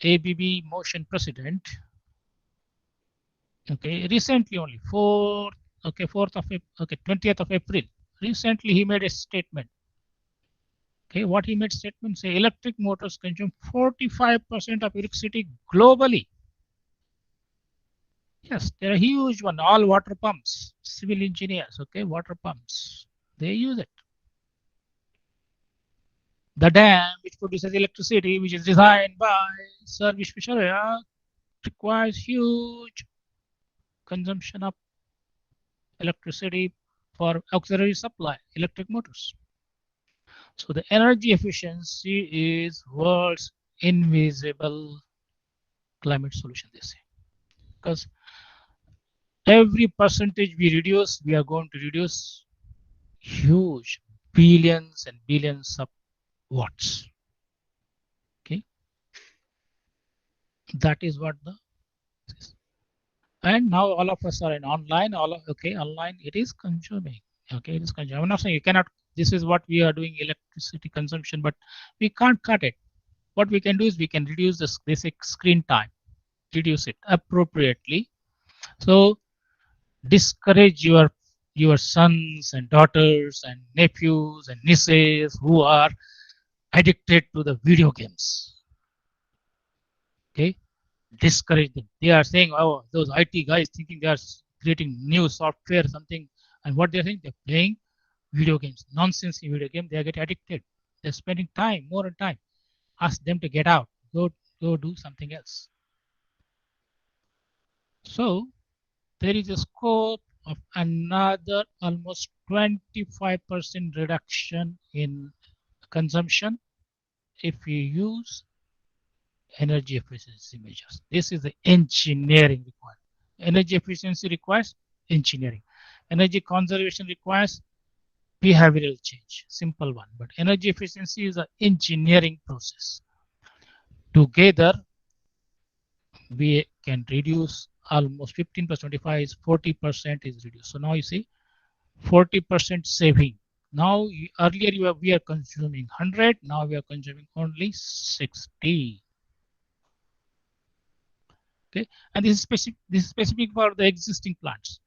ABB Motion president, okay, recently only 20th of April, recently he made a statement. Okay, what he made statement say electric motors consume 45% of electricity globally. Yes, they're a huge one. All water pumps, civil engineers, okay, water pumps, they use it. The dam which produces electricity, which is designed by Sir Vishwesvaraya, requires huge consumption of electricity for auxiliary supply, electric motors. So the energy efficiency is world's invisible climate solution, they say. Because every percentage we reduce, we are going to reduce huge billions and billions of watts. Okay, that is what the is. And now all of us are in online. Online it is consuming. Okay, it is consuming. I'm not saying you cannot. This is what we are doing, electricity consumption, but we can't cut it. What we can do is we can reduce this basic screen time, reduce it appropriately. So discourage your sons and daughters and nephews and nieces who are addicted to the video games. Okay, discourage them. They are saying, oh, those IT guys thinking they are creating new software or something, and what they're saying, they're playing video games, nonsense in video game. They get addicted. They're spending time, more time. Ask them to get out, go do something else. So there is a scope of another almost 25% reduction in consumption if you use energy efficiency measures. This is the engineering required. Energy efficiency requires engineering. Energy conservation requires behavioral change, simple one. But energy efficiency is an engineering process. Together, we can reduce almost 15% 25 is 40% is reduced. So now you see 40% saving. Now earlier we are consuming 100, now we are consuming only 60. Okay, and this is specific for the existing plants.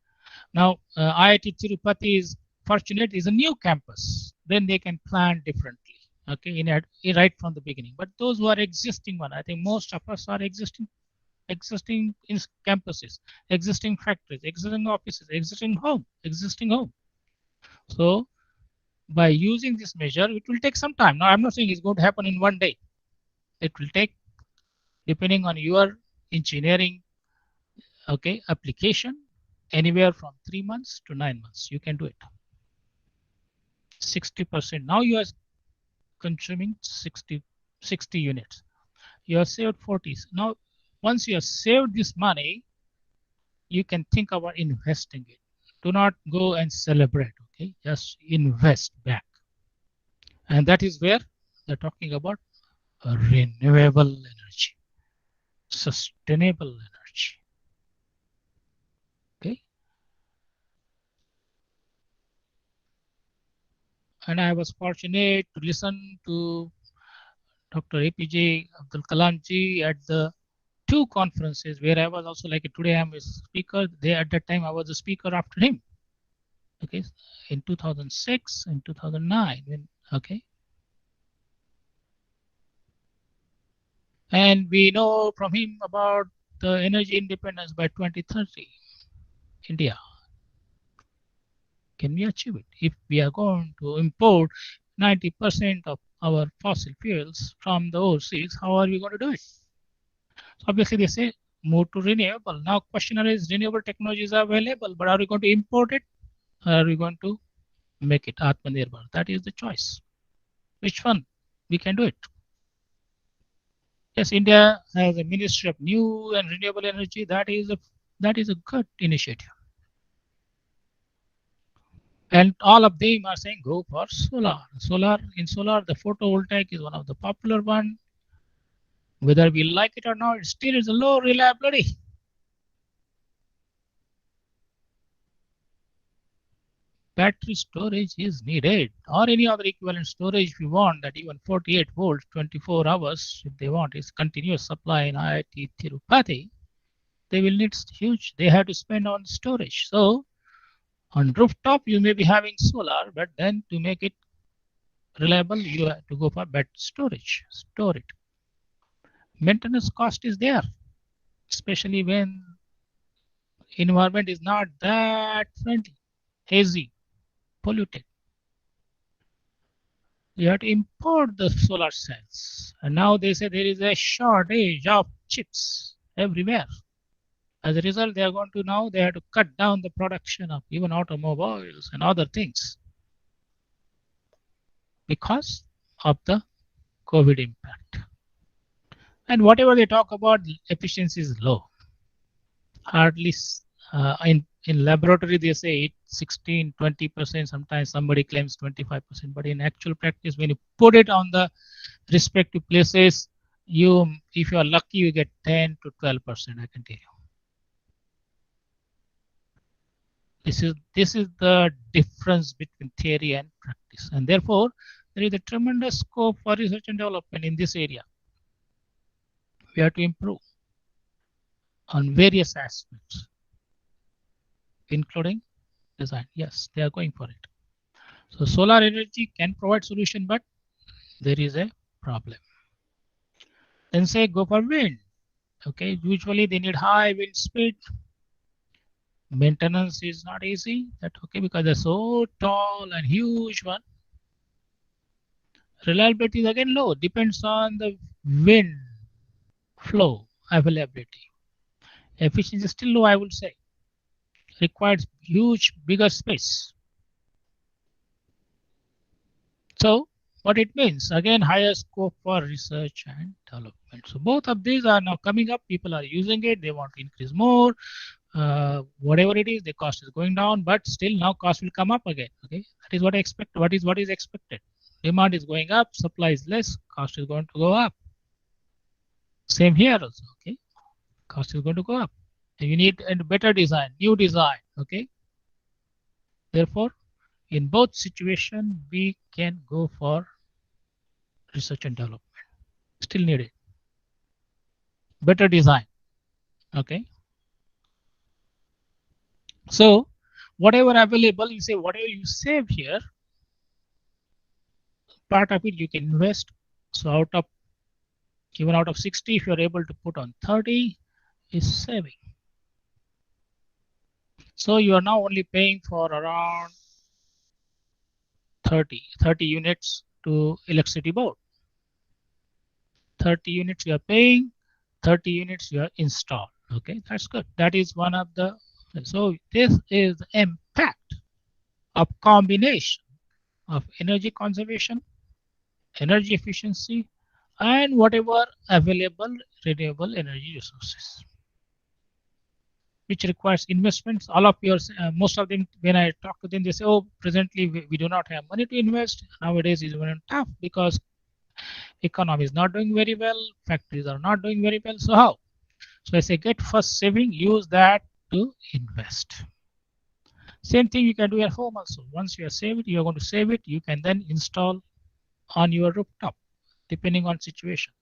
Now, IIT Tirupati is fortunate, is a new campus. Then they can plan differently. Okay, right from the beginning. But those who are existing one, I think most of us are existing in campuses, existing factories, existing offices, existing home. So by using this measure, it will take some time. Now, I'm not saying it's going to happen in one day. It will take, depending on your engineering, okay, application, anywhere from 3 months to 9 months. You can do it. 60%. Now you are consuming 60 units. You have saved 40. Now, once you have saved this money, you can think about investing it. Do not go and celebrate. Okay, just invest back. And that is where they're talking about renewable energy, sustainable energy. Okay. And I was fortunate to listen to Dr. APJ Abdul Kalam ji at the 2 conferences where I was also, like today I'm a speaker. There at that time I was a speaker after him. Okay, in 2006 and 2009. Okay. And we know from him about the energy independence by 2030, India. Can we achieve it? If we are going to import 90% of our fossil fuels from the overseas, how are we going to do it? So obviously they say move to renewable. Now question is, renewable technologies are available, but are we going to import it? Or are we going to make it Atmanirbhar? That is the choice. Which one? We can do it. Yes, India has a Ministry of New and Renewable Energy. That is a good initiative. And all of them are saying go for solar. In solar, the photovoltaic is one of the popular one. Whether we like it or not, it still is a low reliability. Battery storage is needed, or any other equivalent storage if you want, that even 48 volts, 24 hours, if they want, is continuous supply in IIT Tirupati. They will need huge, they have to spend on storage. So on rooftop, you may be having solar, but then to make it reliable, you have to go for battery storage, store it. Maintenance cost is there, especially when environment is not that friendly, hazy, polluted. You have to import the solar cells. And now they say there is a shortage of chips everywhere. As a result, they are going to now, they have to cut down the production of even automobiles and other things because of the COVID impact. And whatever they talk about, efficiency is low. Hardly in laboratory, they say 16, 20%, sometimes somebody claims 25%, but in actual practice, when you put it on the respective places, if you are lucky, you get 10 to 12%, I can tell you. This is the difference between theory and practice. And therefore, there is a tremendous scope for research and development in this area. We have to improve on various aspects, including design. Yes, they are going for it. So solar energy can provide solution, but there is a problem. Then say go for wind. Okay, usually they need high wind speed. Maintenance is not easy. That okay, because they're so tall and huge one. Reliability is again low. Depends on the wind flow availability. Efficiency is still low, I would say. Requires huge, bigger space. So what it means, again, higher scope for research and development. So both of these are now coming up. People are using it. They want to increase more. Whatever it is, the cost is going down, but still now cost will come up again. Okay, that is what I expect. What is expected? Demand is going up, supply is less, cost is going to go up. Same here also. Okay, cost is going to go up. And you need a better design, new design. Okay, therefore, in both situations, we can go for research and development. Still needed. Better design. Okay. So whatever available, you say whatever you save here, part of it you can invest. So out of even out of 60, if you're able to put on 30, is saving. So you are now only paying for around 30 units to electricity board. 30 units you are paying, 30 units you are installed. Okay, that's good. That is one of the, so this is the impact of combination of energy conservation, energy efficiency, and whatever available renewable energy resources, which requires investments. All of yours, most of them, when I talk to them, they say, oh, presently we do not have money to invest. Nowadays is very tough because economy is not doing very well, factories are not doing very well. So how? So I say get first saving, use that to invest. Same thing you can do at home also. Once you have saved it, you are going to save it, you can then install on your rooftop, depending on situation.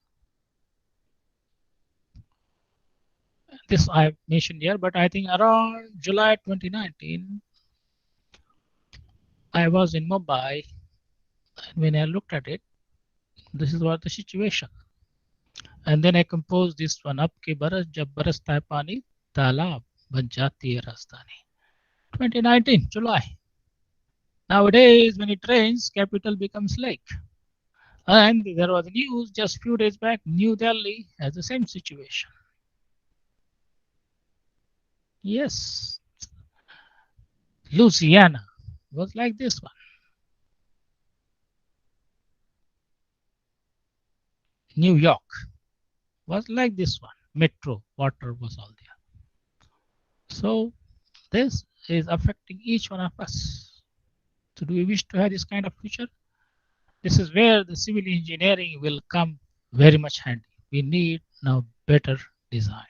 This I mentioned here, but I think around July 2019, I was in Mumbai. When I looked at it, this is what the situation. And then I composed this one up कि बरस जब बरसता है पानी तालाब बन जाती है राजधानी. 2019 July. Nowadays, when it rains, capital becomes lake. And there was news just few days back, New Delhi has the same situation. Yes, Louisiana was like this one. New York was like this one. Metro, water was all there. So this is affecting each one of us. So do we wish to have this kind of future? This is where the civil engineering will come very much handy. We need now better design.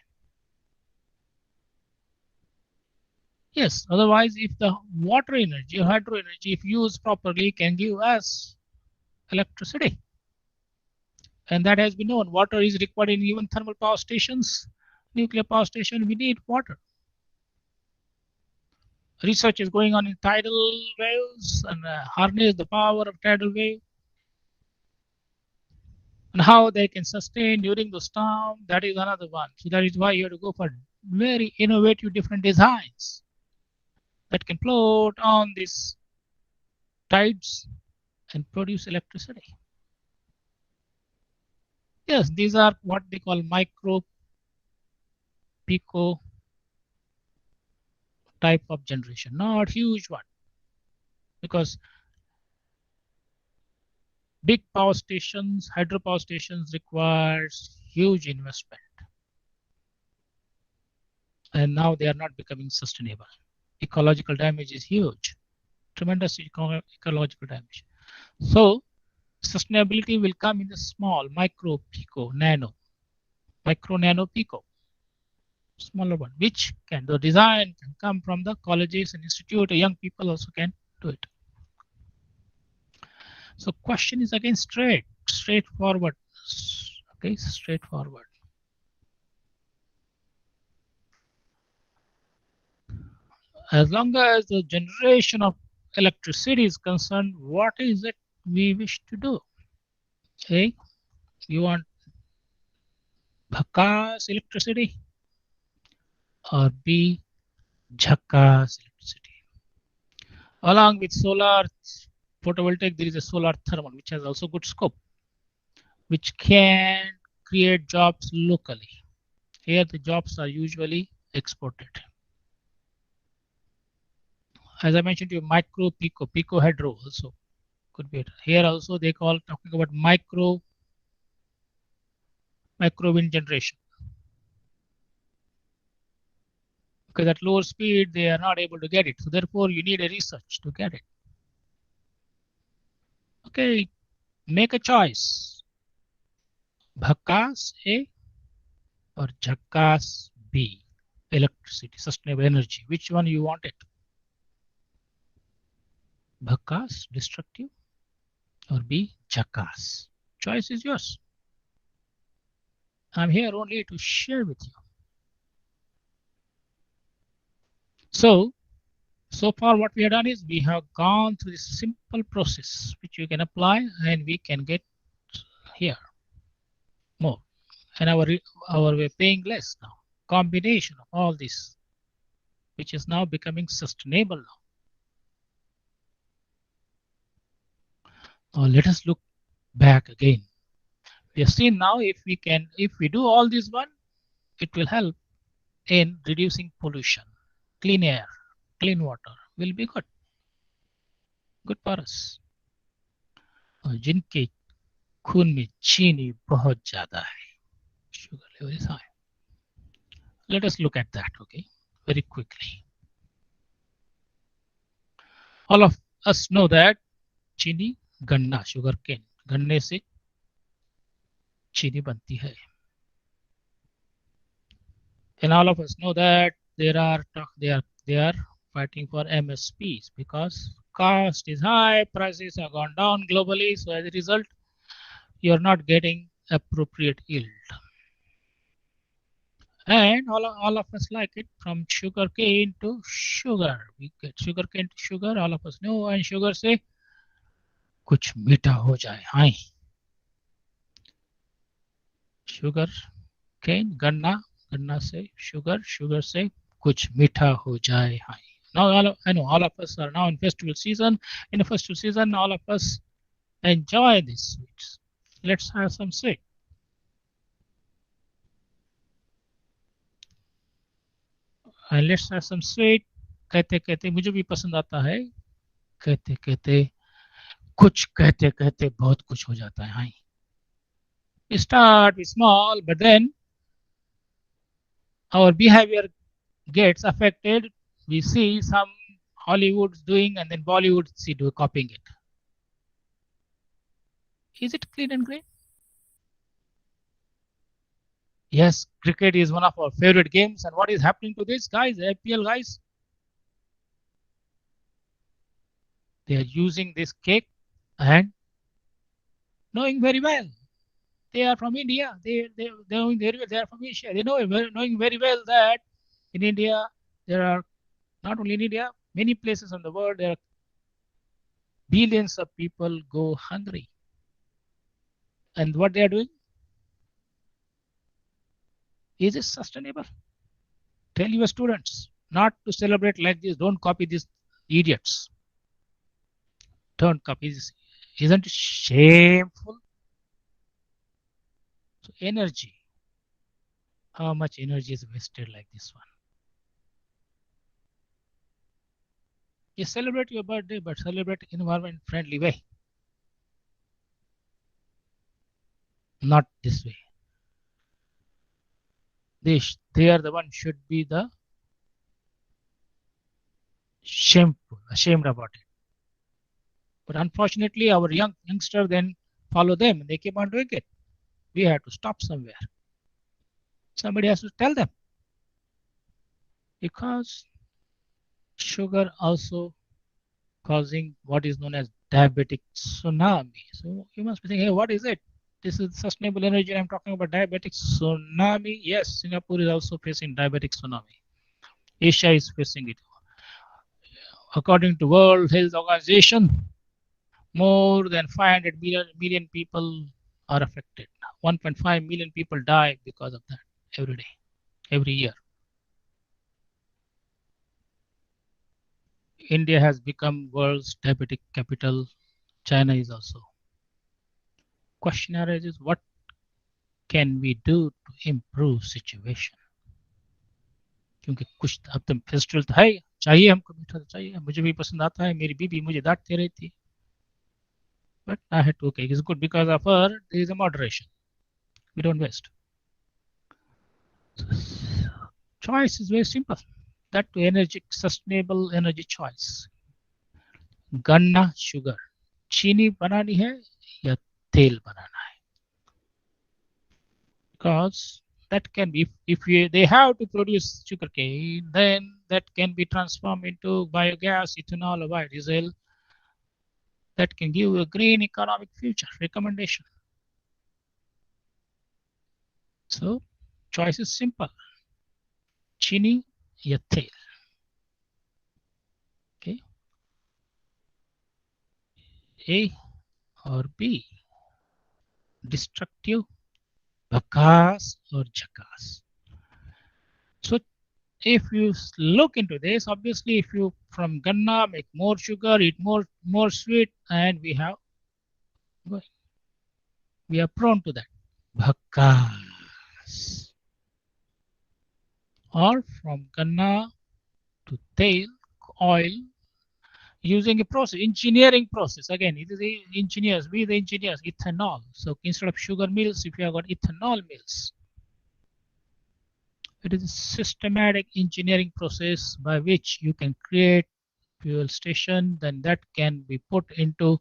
Yes, otherwise if the water energy or hydro energy, if used properly, can give us electricity. And that has been known. Water is required in even thermal power stations, nuclear power station, we need water. Research is going on in tidal waves and harness the power of tidal wave and how they can sustain during the storm. That is another one. So that is why you have to go for very innovative different designs that can float on these tides and produce electricity. Yes, these are what they call micro pico type of generation, not huge one, because big power stations, hydropower stations requires huge investment, and now they are not becoming sustainable. Ecological damage is huge, tremendous ecological damage. So sustainability will come in the small, micro, pico, nano, micro, nano, pico, smaller one, which can, the design can come from the colleges and institute. Young people also can do it. So question is again straightforward. Okay, straightforward. As long as the generation of electricity is concerned, what is it we wish to do? Okay, you want bhakas electricity or B, jhakas electricity? Along with solar photovoltaic, there is a solar thermal, which has also good scope, which can create jobs locally. Here the jobs are usually exported. As I mentioned to you, micro, pico hydro also could be it. Here also they call talking about micro wind generation. Because at lower speed they are not able to get it. So therefore you need a research to get it. Okay, make a choice. Bhakas A or Jhakas B. Electricity, sustainable energy. Which one you want it? Bhakas, destructive, or B, Jhakas? Choice is yours. I'm here only to share with you. So far what we have done is we have gone through this simple process which you can apply and we can get here more, and we're paying less now. Combination of all this, which is now becoming sustainable now. Now let us look back again. We have seen now if we do all this one, it will help in reducing pollution. Clean air, clean water will be good for us. और जिनके खून में चीनी बहुत ज्यादा है, sugar level is high. Let us look at that, okay, very quickly. All of us know that चीनी गन्ना, sugar cane, गन्ने से चीनी बनती है. And all of us know that they are fighting for MSPs because cost is high, prices have gone down globally, so as a result you are not getting appropriate yield. And all of us like it, from sugar cane to sugar. We get sugar cane to sugar, all of us know, and sugar से कुछ मीठा हो जाए. हाय, sugar cane, गन्ना से sugar से कुछ मीठा हो जाए. हाय. Now I know all of us are now in festival season. In the festival season, all of us enjoy these sweets. Let's have some sweet. And let's have some sweet. कहते कहते मुझे भी पसंद आता है. कहते कहते कुछ कहते कहते बहुत कुछ हो जाता है. हाय. We start with small, but then our behavior gets affected. We see some Hollywood's doing and then Bollywood copying it. Is it clean and green? Yes, cricket is one of our favorite games. And what is happening to this, guys, IPL guys? They are using this cake and knowing very well they are from India. They knowing very well they are from Asia. They knowing very well that in India there are, not only in India, many places in the world, there are billions of people go hungry. And what they are doing? Is it sustainable? Tell your students not to celebrate like this. Don't copy these idiots. Don't copy this. Isn't it shameful? So energy. How much energy is wasted like this one? You celebrate your birthday, but celebrate in environment friendly way. Not this way. They are the one should be the ashamed about it. But unfortunately, our youngster then follow them and they keep on doing it. We have to stop somewhere. Somebody has to tell them. Because sugar also causing what is known as diabetic tsunami. So you must be thinking, hey, what is it? This is sustainable energy. I'm talking about diabetic tsunami. Yes, Singapore is also facing diabetic tsunami. Asia is facing it. According to World Health Organization, more than 500 million people are affected. 1.5 million people die because of that every day, every year. India has become world's diabetic capital. China is also. Question arises, what can we do to improve situation? क्योंकि कुछ अब तो festival तो है, चाहिए हमको मीठा चाहिए, मुझे भी पसंद आता है, मेरी बीबी मुझे डांटती रहती, but I had to, okay, it's good because of her there is a moderation. We don't waste. Choice is very simple. That to energy, sustainable energy choice. गन्ना sugar, चीनी बनानी है या तेल बनाना है? Because that can be, if they have to produce sugarcane, then that can be transformed into biogas, ethanol, or biodiesel. That can give a green economic future. Recommendation. So choice is simple. Chini या तेल. A or B? Destructive, bakass, or jackass? So if you look into this, obviously, if you from ganna make more sugar, eat more sweet, and we are prone to that. Bakass. Or from ganna to tail, oil, using a process, engineering process. Again, it is the engineers, we the engineers, ethanol. So instead of sugar mills, if you have got ethanol mills, it is a systematic engineering process by which you can create fuel station, then that can be put into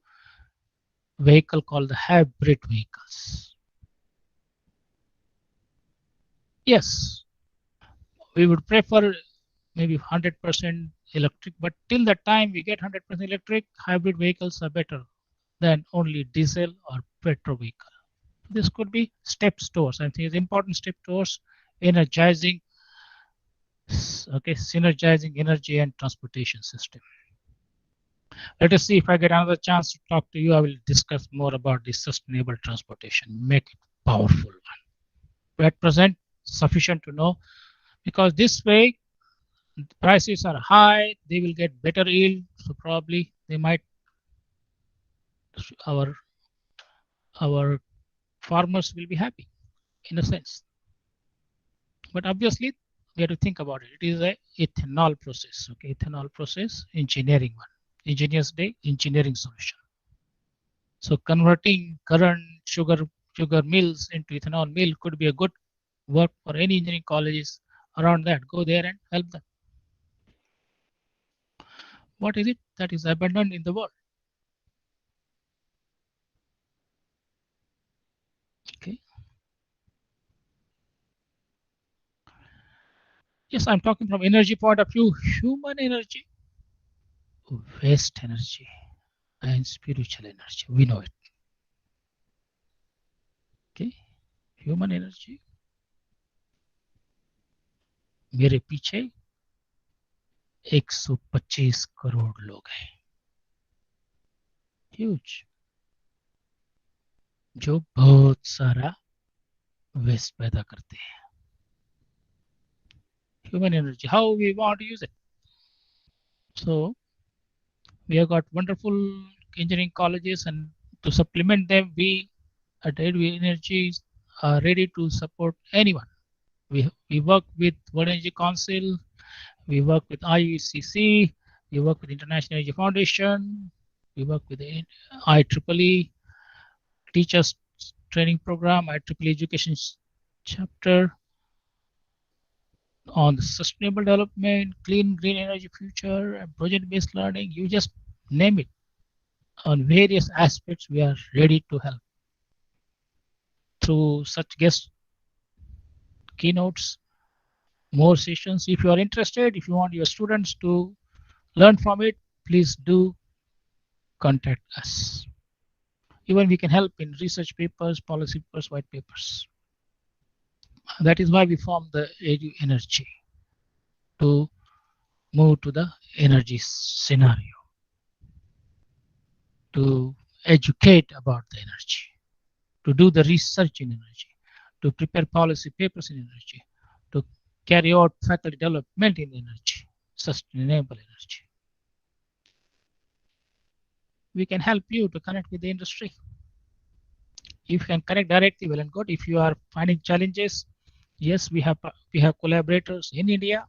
vehicle called the hybrid vehicles. Yes, we would prefer maybe 100% electric, but till the time we get 100% electric, hybrid vehicles are better than only diesel or petrol vehicle. This could be steps towards, I think it's important step towards energizing, synergizing energy and transportation system. Let us see if I get another chance to talk to you. I will discuss more about the sustainable transportation, make it powerful one. But at present, sufficient to know, because this way prices are high, they will get better yield, so probably they might, our farmers will be happy in a sense. But obviously we have to think about it. It is a ethanol process, okay? Ethanol process, engineering one. Engineers Day, engineering solution. So converting current sugar mills into ethanol mill could be a good work for any engineering colleges around that. Go there and help them. What is it that is abundant in the world? Okay. Yes, I'm talking from energy point of view, human energy, waste energy, and spiritual energy. We know it. Okay. Human energy. मेरे पीछे 125 करोड़ लोग हैं, huge, जो बहुत सारा waste पैदा करते हैं. Human energy, how we want to use it. So we have got wonderful engineering colleges, and to supplement them, we at EDU Energy are ready to support anyone. We work with World Energy Council, we work with IUCC, we work with International Energy Foundation, we work with the IEEE Teachers Training Program, IEEE Education Chapter on the sustainable development, clean green energy future, and project-based learning. You just name it. On various aspects, we are ready to help through such guest keynotes, more sessions. If you are interested, if you want your students to learn from it, please do contact us. Even we can help in research papers, policy papers, white papers. That is why we formed the EDU Energy, to move to the energy scenario, to educate about the energy, to do the research in energy, to prepare policy papers in energy, to carry out faculty development in energy, sustainable energy. We can help you to connect with the industry. If you can connect directly, well and good. If you are finding challenges, yes, we have collaborators in India.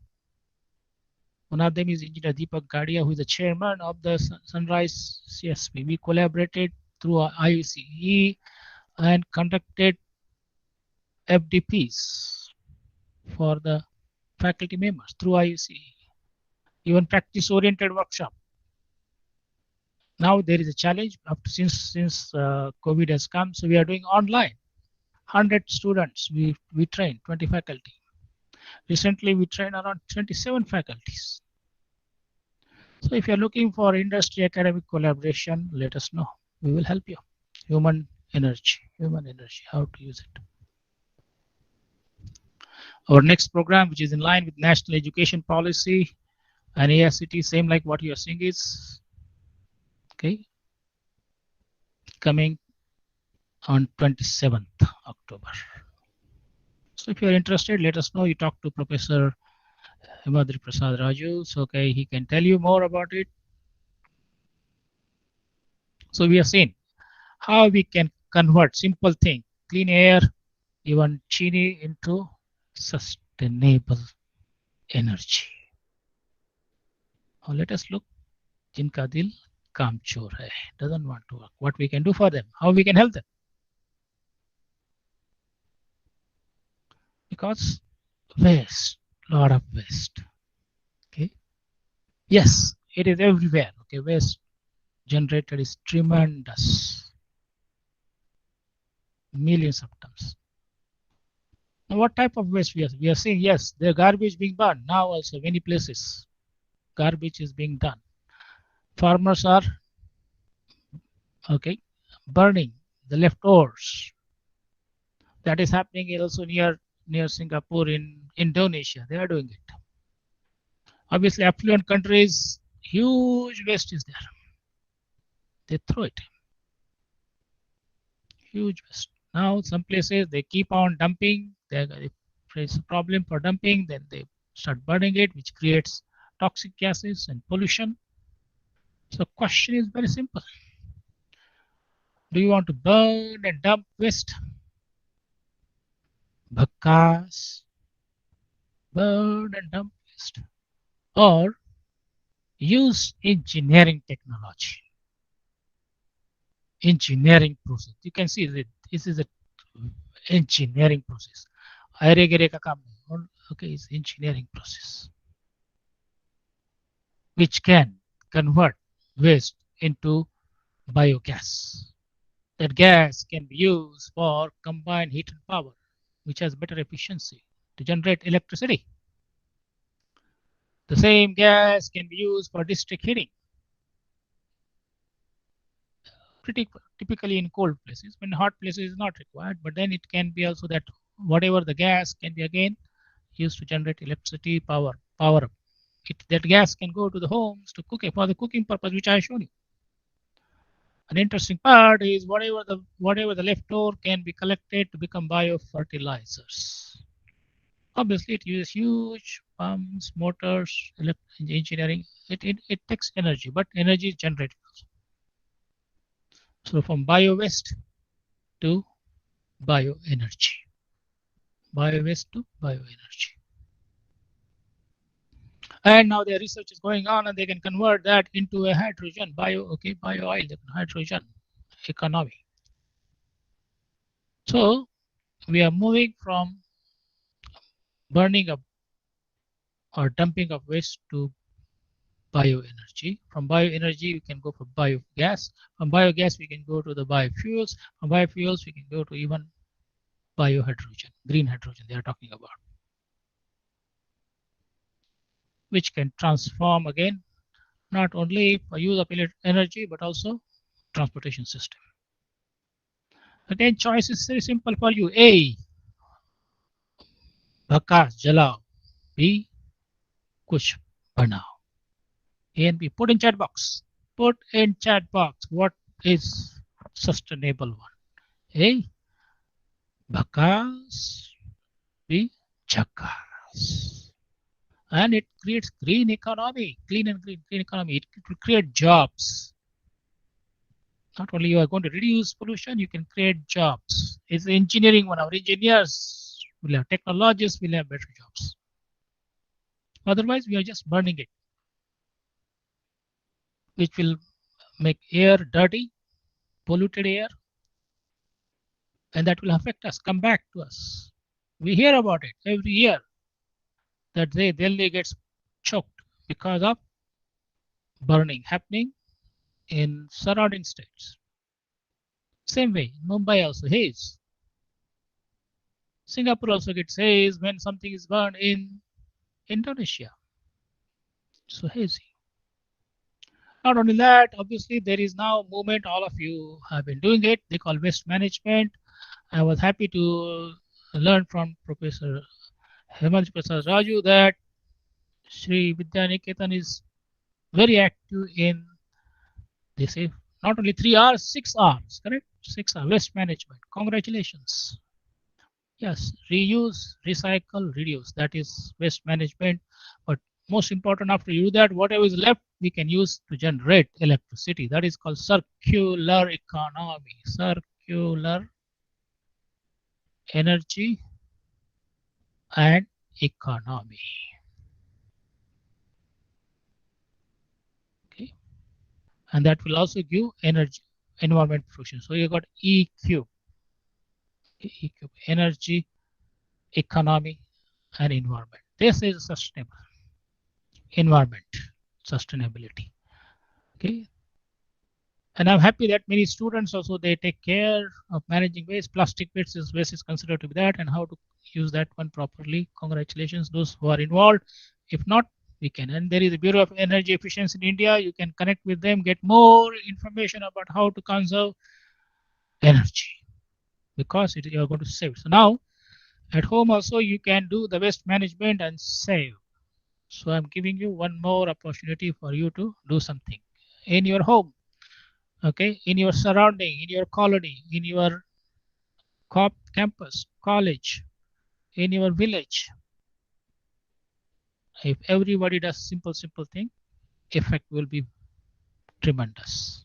One of them is Engineer Deepak Gadia, who is the chairman of the Sunrise CSP. We collaborated through IUCE and conducted FDPs for the faculty members through IUCE, even practice-oriented workshop. Now there is a challenge since COVID has come, so we are doing online. 100 students we train, 20 faculty. Recently we trained around 27 faculties. So if you are looking for industry academic collaboration, let us know. We will help you. Human energy, how to use it. Our next program, which is in line with National Education Policy and AICTE, same like what you are seeing is, okay, coming on 27th October. So if you are interested, let us know. You talk to Professor Himadri Prasad Raju, so okay, he can tell you more about it. So we have seen how we can convert simple thing, clean air, even chini into sustainable energy. Now let us look. Jinka dil kamchor hai, doesn't want to work. What we can do for them? How we can help them? Because waste, lot of waste. Okay. Yes, it is everywhere. Okay, waste generated is tremendous. Millions of tons. Now, what type of waste we are seeing? Yes, the garbage being burned. Now also many places, garbage is being done. Farmers are burning the leftovers. That is happening also near Singapore in Indonesia. They are doing it. Obviously, affluent countries, huge waste is there. They throw it. Huge waste. Now, some places they keep on dumping. If there's a problem for dumping, then they start burning it, which creates toxic gases and pollution. So, question is very simple. Do you want to burn and dump waste? Bhakas, burn and dump waste, or use engineering technology, engineering process. You can see that this is an engineering process. Okay, it's engineering process which can convert waste into biogas. That gas can be used for combined heat and power, which has better efficiency to generate electricity. The same gas can be used for district heating. Typically in cold places, when hot places is not required, but then it can be also that whatever the gas can be again used to generate electricity power up. That gas can go to the homes to cook for the cooking purpose, which I showed you. An interesting part is whatever the leftover can be collected to become biofertilizers. Obviously, it uses huge pumps, motors, engineering. It takes energy, but energy is generated also. So from bio-waste to bioenergy. Bio-waste to bioenergy. And now their research is going on, and they can convert that into a hydrogen, bio oil, hydrogen economy. So we are moving from burning up or dumping of waste to bioenergy. From bioenergy, we can go for biogas. From biogas, we can go to the biofuels. From biofuels, we can go to even biohydrogen, green hydrogen they are talking about, which can transform again, not only for use of energy, but also transportation system. Again, choice is very simple for you. A, bhakas jalao. B, kuch banao. A and B. Put in chat box. Put in chat box. What is sustainable one? A, bhakas. B, chakas. And it creates green economy, clean and green economy. It will create jobs. Not only you are going to reduce pollution, you can create jobs. It's engineering one. Our engineers will have, technologists will have better jobs. Otherwise, we are just burning it, which will make air dirty, polluted air, and that will affect us, come back to us. We hear about it every year that Delhi gets choked because of burning happening in surrounding states. Same way, Mumbai also haze. Singapore also gets haze when something is burned in Indonesia. So hazy. Not only that, obviously there is now a movement, all of you have been doing it, they call waste management. I was happy to learn from Professor Himadri Prasad Raju that Sri Vidyaniketan is very active in this not only 3 R's, 6 R's, correct? 6 R, waste management. Congratulations. Yes, reuse, recycle, reduce. That is waste management. But most important, after you do that, whatever is left, we can use to generate electricity. That is called circular economy. Circular energy and economy. Okay. And that will also give energy, environment function. So you got EQ. EQ, energy, economy, and environment. This is sustainable environment, sustainability. Okay. And I'm happy that many students also they take care of managing waste. Plastic waste is considered to be that, and how to use that one properly. Congratulations, those who are involved. If not, we can. And there is a Bureau of Energy Efficiency in India. You can connect with them, get more information about how to conserve energy, because you are going to save. So now at home also you can do the waste management and save. So I'm giving you one more opportunity for you to do something in your home, okay, in your surrounding, in your colony, in your campus, college, in your village. If everybody does simple thing, effect will be tremendous.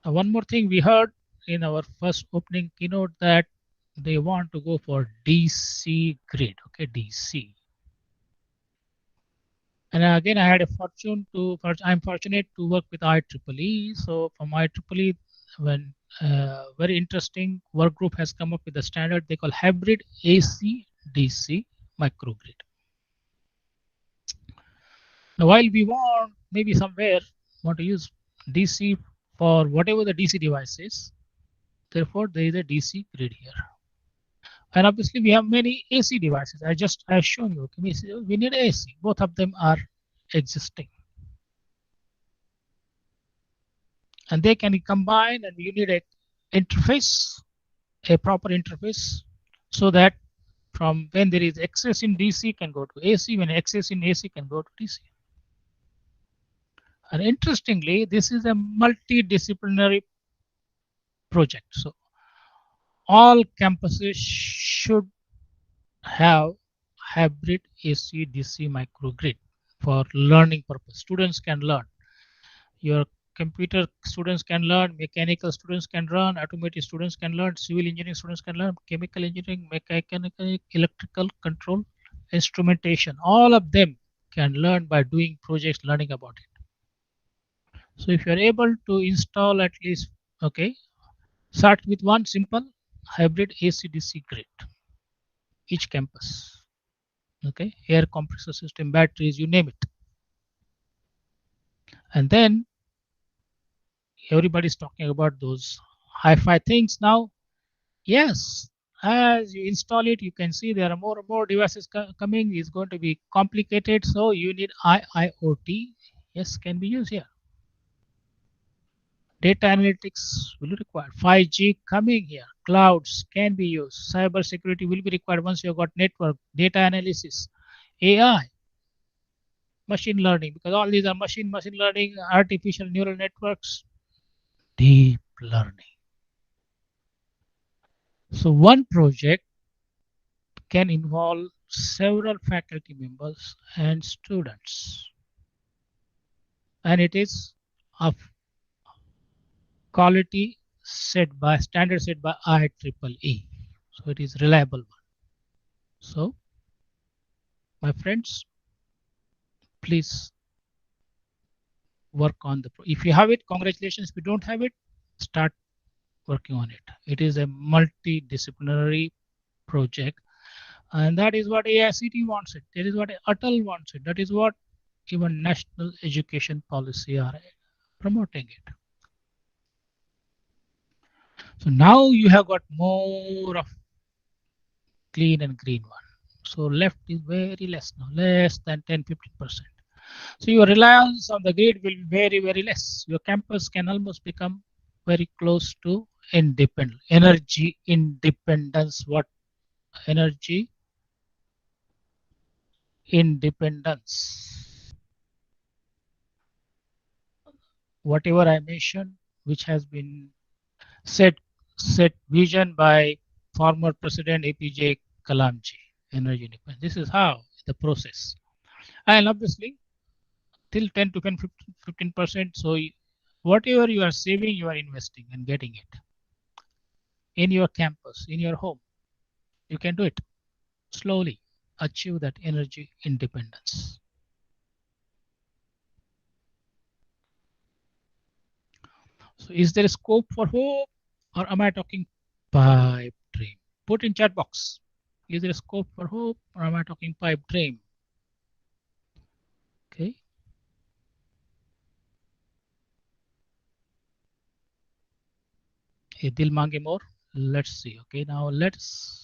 Now, one more thing we heard in our first opening keynote that they want to go for DC grid, okay, DC. And again, I had a I'm fortunate to work with IEEE. So from IEEE, when very interesting work group has come up with a standard they call hybrid AC DC microgrid. Now, while we want maybe somewhere want to use DC for whatever the DC device is, therefore there is a DC grid here. And obviously we have many AC devices. I have shown you. Okay, we need AC. Both of them are existing. And they can combine, and you need a interface, a proper interface, so that from when there is excess in DC can go to AC, when excess in AC can go to DC. And interestingly, this is a multidisciplinary project. So all campuses should have hybrid AC DC microgrid for learning purpose. Students can learn. Your computer students can learn, mechanical students can learn, automotive students can learn, civil engineering students can learn, chemical engineering, mechanical, electrical control, instrumentation. All of them can learn by doing projects, learning about it. So if you're able to install at least, okay, start with one simple hybrid AC-DC grid, each campus, okay, air compressor system, batteries, you name it. And then everybody's talking about those hi-fi things now. Yes, as you install it, you can see there are more and more devices coming. It's going to be complicated, so you need IIoT. Yes, can be used here. Data analytics will be required. 5G coming here. Clouds can be used. Cyber security will be required once you've got network, data analysis, AI, machine learning, because all these are machine learning, artificial neural networks, deep learning. So one project can involve several faculty members and students, and it is of quality standard set by IEEE. So it is reliable one. So my friends, please work on if you have it, congratulations. If you don't have it, start working on it. It is a multidisciplinary project, and that is what AICTE wants it. That is what Atal wants it. That is what even national education policy are promoting it. So now you have got more of clean and green one. So left is very less now, less than 10-15%. So your reliance on the grid will be very, very less. Your campus can almost become very close to independent, energy independence. What? Energy independence. whatever I mentioned, which has been set vision by former President APJ Kalamji, energy independence. This is how the process. And obviously, till 10 to 15%. So whatever you are saving, you are investing and getting it in your campus, in your home. You can do it slowly, achieve that energy independence. So is there a scope for hope, or am I talking pipe dream? Put in chat box. Is there a scope for hope, or am I talking pipe dream? Okay. Dil mange more. Let's see. Okay, now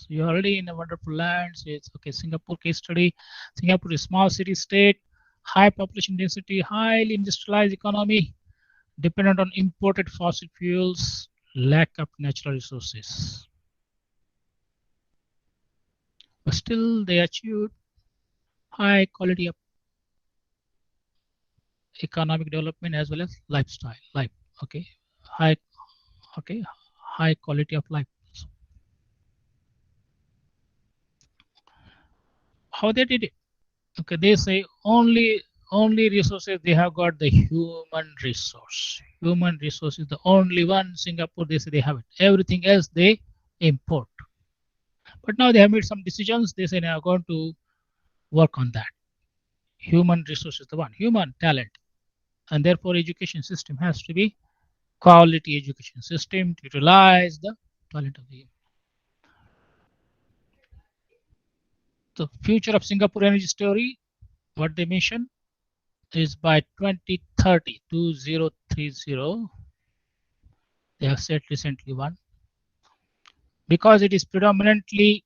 you're already in a wonderful land. So it's okay. Singapore case study. Singapore is small city state, high population density, highly industrialized economy, dependent on imported fossil fuels, lack of natural resources. But still, they achieved high quality of economic development as well as lifestyle, life. Okay, high quality of life. How they did it? Okay, they say only resources they have got the human resource. Human resource is the only one. Singapore, they say they have it. Everything else they import. But now they have made some decisions. They say they are going to work on that. Human resource is the one. Human talent, and therefore education system has to be quality education system to utilize the talent of the human. The future of Singapore energy story, what they mention is by 2030, 2030, they have said recently one, because it is predominantly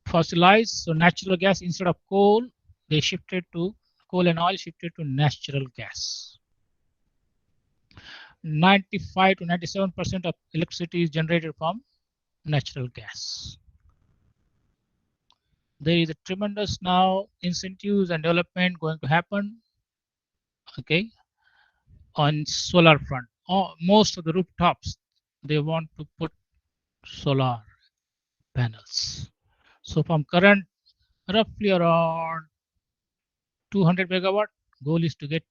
fossilized, so natural gas instead of coal, they shifted to coal and oil shifted to natural gas. 95 to 97% of electricity is generated from natural gas. There is a tremendous now incentives and development going to happen, okay, on solar front. Most of the rooftops, they want to put solar panels. So from current roughly around 200 megawatt, goal is to get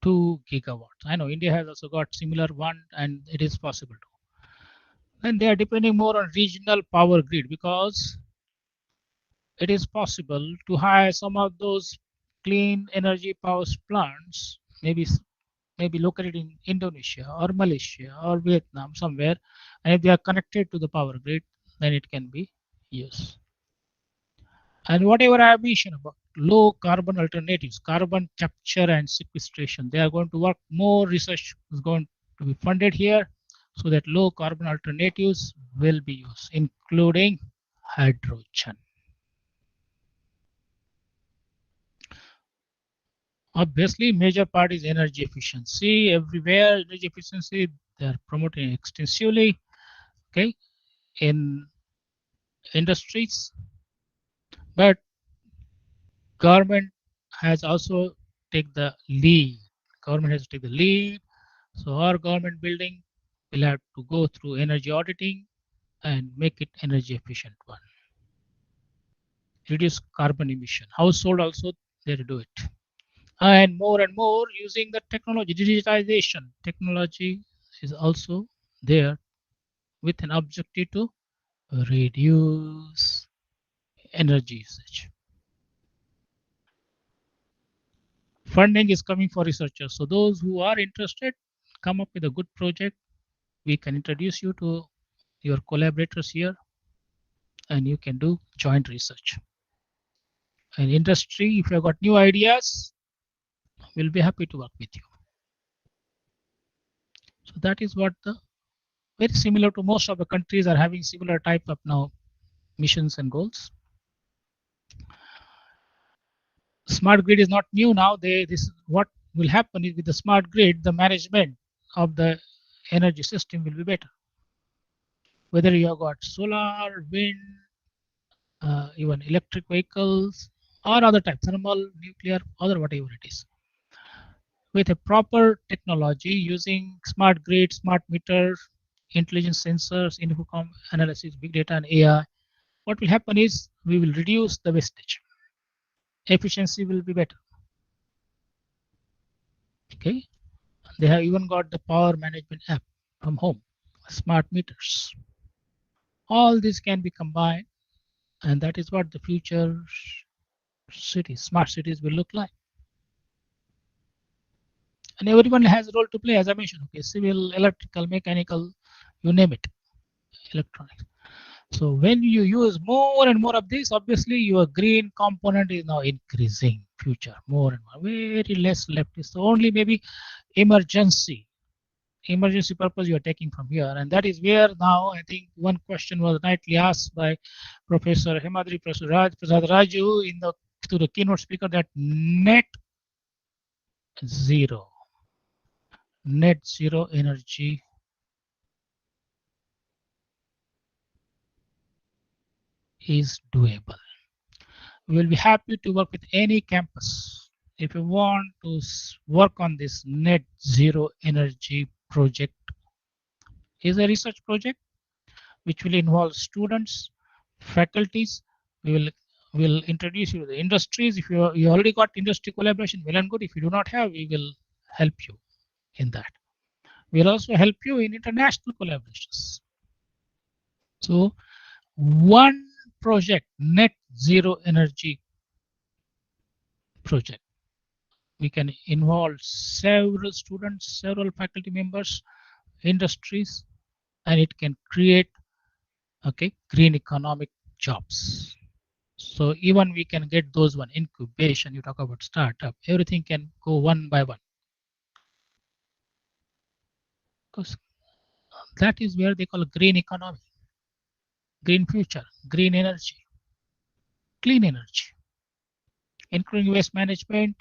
2 gigawatts. I know India has also got similar one, and it is possible to. And they are depending more on regional power grid, because it is possible to hire some of those clean energy power plants, maybe located in Indonesia or Malaysia or Vietnam somewhere, and if they are connected to the power grid, then it can be used. And whatever I have mentioned about low carbon alternatives, carbon capture and sequestration, they are going to work. More research is going to be funded here so that low carbon alternatives will be used, including hydrogen. Obviously, major part is energy efficiency. Everywhere, energy efficiency, they are promoting extensively, okay, in industries. But government has also take the lead. Government has to take the lead. So our government building will have to go through energy auditing and make it energy efficient one. Reduce carbon emission. Household also they do it. And more using the technology, digitization. Technology is also there with an objective to reduce energy usage. Funding is coming for researchers. So those who are interested, come up with a good project. We can introduce you to your collaborators here, and you can do joint research. And industry, if you have got new ideas, we'll be happy to work with you. So that is what the very similar to most of the countries are having similar type of now missions and goals. Smart grid is not new now. This what will happen is with the smart grid, the management of the energy system will be better. Whether you have got solar, wind, even electric vehicles, or other type, thermal, nuclear, other whatever it is. with a proper technology using smart grid, smart meter, intelligent sensors, infocom analysis, big data, and AI. What will happen is we will reduce the wastage. Efficiency will be better. Okay. They have even got the power management app from home, smart meters. All this can be combined, and that is what the future cities, smart cities will look like. And everyone has a role to play, as I mentioned. Okay, civil, electrical, mechanical, you name it, electronics. So when you use more and more of this, obviously your green component is now increasing. Future more and more, very less left. Is only maybe emergency purpose you are taking from here, and that is where now I think one question was rightly asked by Professor Hemadri Prasad Raju in the to the keynote speaker, that net zero energy is doable. We will be happy to work with any campus if you want to work on this net zero energy project. Is a research project which will involve students, faculties. We will introduce you to the industries. If you already got industry collaboration, well and good. If you do not have, we will help you in that. We'll also help you in international collaborations. So one project, net zero energy project, we can involve several students, several faculty members, industries, and it can create green economic jobs. So even we can get those one incubation. You talk about startup, everything can go one by one, because that is where they call green economy, green future, green energy, clean energy, including waste management.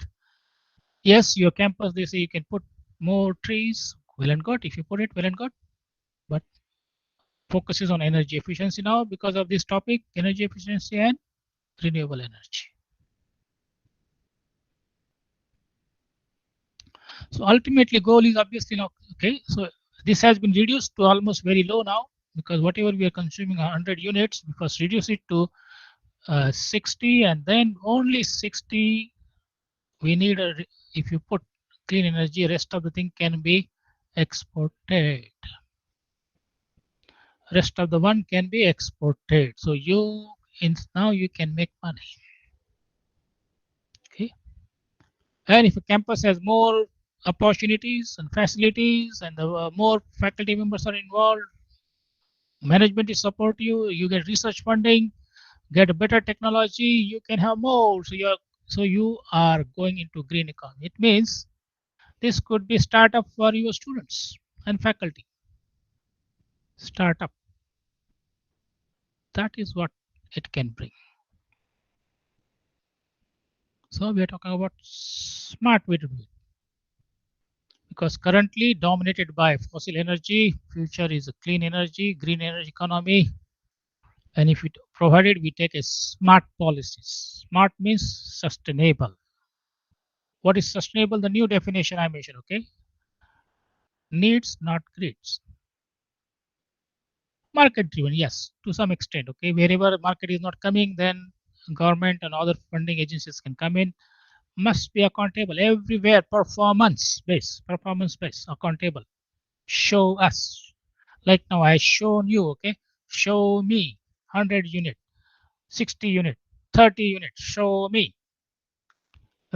Yes, your campus, they say you can put more trees, well and good. If you put it, well and good, but focuses on energy efficiency now because of this topic, energy efficiency and renewable energy. So ultimately goal is obviously now, okay, so this has been reduced to almost very low now, because whatever we are consuming 100 units, we first reduce it to 60, and then only 60 we need if you put clean energy, rest of the thing can be exported. Rest of the one can be exported. So now you can make money. Okay. And if a campus has more opportunities and facilities, and the more faculty members are involved, management is support you, you get research funding, get better technology, you can have more. So you are going into green economy. It means this could be startup for your students and faculty. Startup. That is what it can bring. So we are talking about smart way to do it. Because currently dominated by fossil energy, future is a clean energy, green energy economy. And if it provided, we take a smart policies. Smart means sustainable. What is sustainable? The new definition I mentioned, okay? Needs, not grids. Market driven, yes, to some extent, okay? Wherever market is not coming, then government and other funding agencies can come in. Must be accountable everywhere. Performance based, accountable. Show us. Like now I shown you, okay? Show me 100 unit, 60 unit, 30 unit. Show me.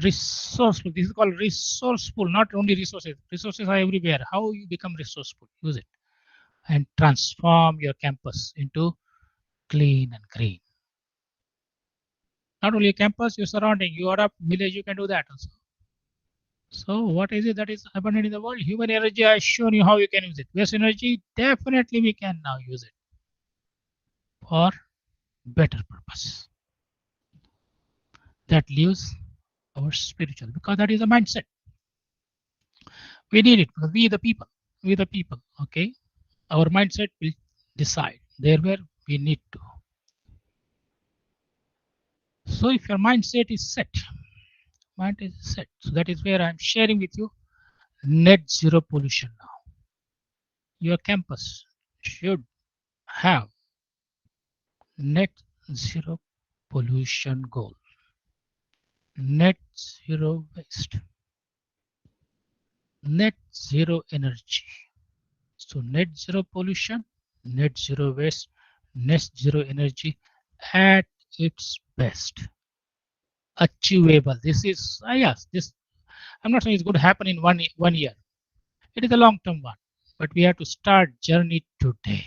Resourceful. This is called resourceful, not only resources. Resources are everywhere. How you become resourceful? Use it and transform your campus into clean and green. Not only a campus, your surrounding, your village, you can do that also. So what is it that is abundant in the world? Human energy. I shown you how you can use it. Waste energy, definitely we can now use it for better purpose. That leaves our spiritual, because that is a mindset. We need it because we the people, okay? Our mindset will decide there where we need to. So if your mindset is set, so that is where I'm sharing with you net zero pollution now. Your campus should have net zero pollution goal, net zero waste, net zero energy. So net zero pollution, net zero waste, net zero energy at its best. Achievable. This is yes. This I'm not saying it's going to happen in one year. It is a long-term one, but we have to start journey today.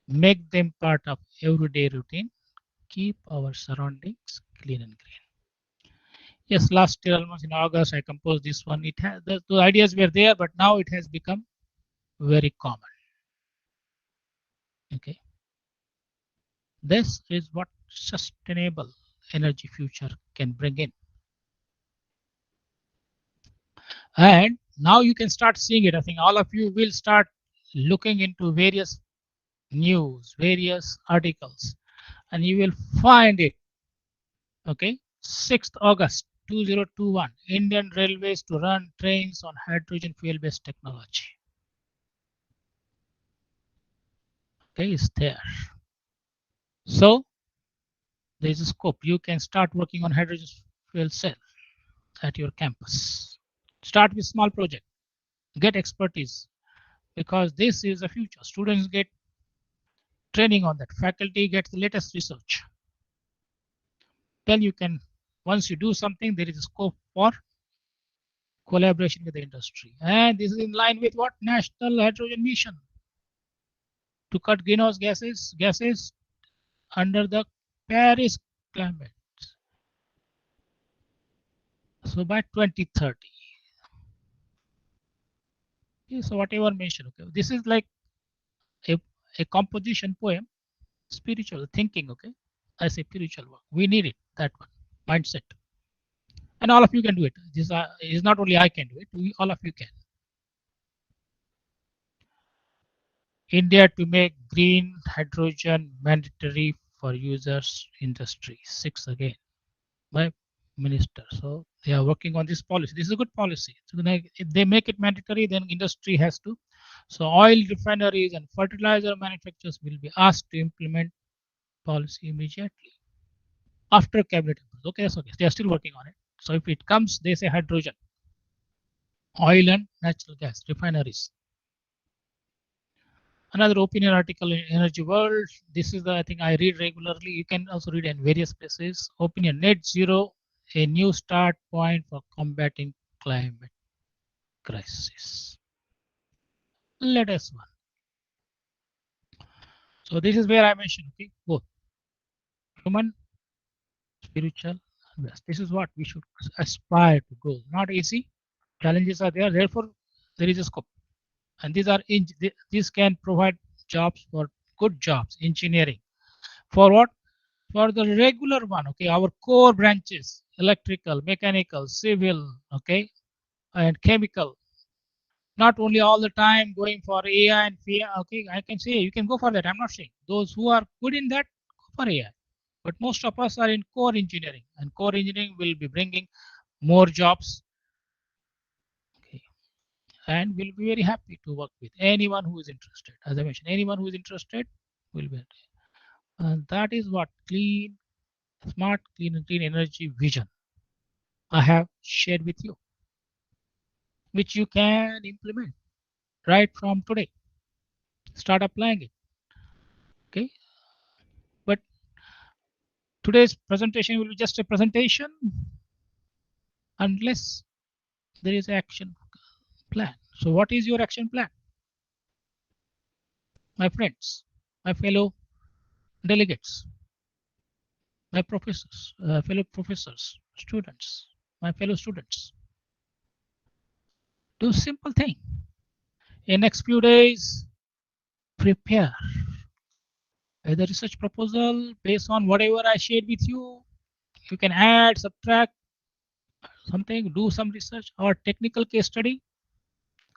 Make them part of everyday routine. Keep our surroundings clean and green. Yes, last year almost in August I composed this one. It has the ideas were there, but now it has become very common. Okay, this is what sustainable energy future can bring in, and now you can start seeing it. I think all of you will start looking into various news, various articles, and you will find it. Okay, 6th August 2021, Indian Railways to run trains on hydrogen fuel based technology. Okay, it's there. So there is a scope. You can start working on hydrogen fuel cell at your campus. Start with small project, get expertise, because this is the future. Students get training on that. Faculty gets the latest research. Then you can, once you do something, there is a scope for collaboration with the industry. And this is in line with what? National Hydrogen Mission to cut greenhouse gases under the Paris climate. So by 2030. Okay, so whatever mentioned, okay, this is like a composition poem, spiritual thinking, okay, I say spiritual work. We need it, that one, mindset. And all of you can do it. This is not only I can do it, all of you can. India to make green hydrogen mandatory for users industry. 6 again by minister. So they are working on this policy. This is a good policy. So if they make it mandatory, then industry has to. So oil refineries and fertilizer manufacturers will be asked to implement policy immediately after cabinet. Okay, that's okay. They are still working on it. So if it comes, they say hydrogen, oil and natural gas refineries. Another opinion article in Energy World. This is the, I think I read regularly. You can also read in various places. Opinion: net zero, a new start point for combating climate crisis. Latest one. So this is where I mentioned, okay, both human, spiritual, and best. This is what we should aspire to go. Not easy. Challenges are there. Therefore, there is a scope. And these can provide jobs for good jobs, engineering. For what? For the regular one, okay, our core branches, electrical, mechanical, civil, okay, and chemical. Not only all the time going for AI and FIA, okay, I can say you can go for that. I'm not saying those who are good in that, go for AI. But most of us are in core engineering, and core engineering will be bringing more jobs. Okay. And we'll be very happy to work with anyone who is interested. As I mentioned, anyone who is interested will be. And that is what smart, clean, and clean energy vision I have shared with you, which you can implement right from today. Start applying it. Okay. But today's presentation will be just a presentation unless there is an action plan. So what is your action plan? My friends, my fellow delegates, my professors, fellow professors, students, my fellow students. Do simple thing. In next few days, prepare the research proposal based on whatever I shared with you. You can add, subtract something, do some research or technical case study.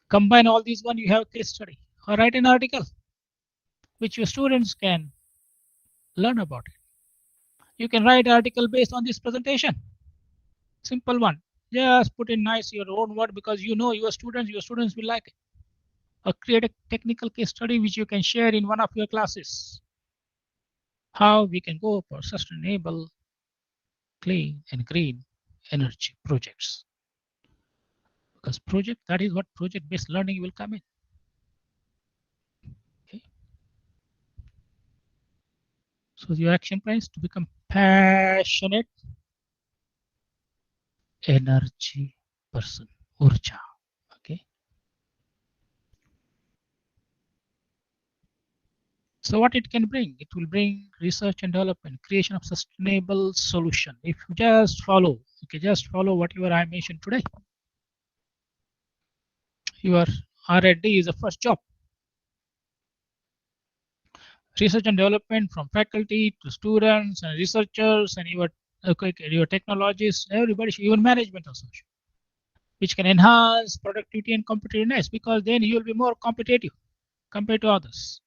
Combine all these one, you have a case study, or write an article which your students can learn about it. You can write an article based on this presentation. Simple one. Just put in nice your own word, because you know your students will like it. Or create a technical case study which you can share in one of your classes. How we can go for sustainable, clean and green energy projects. Because that is what project-based learning will come in. Okay. So your action plan is to become passionate energy person, urja. Okay. So what it can bring? It will bring research and development, creation of sustainable solution. If you just follow, whatever I mentioned today, your R&D is the first job. Research and development from faculty to students and researchers and your technologists, everybody, even management also, which can enhance productivity and competitiveness, because then you will be more competitive compared to others.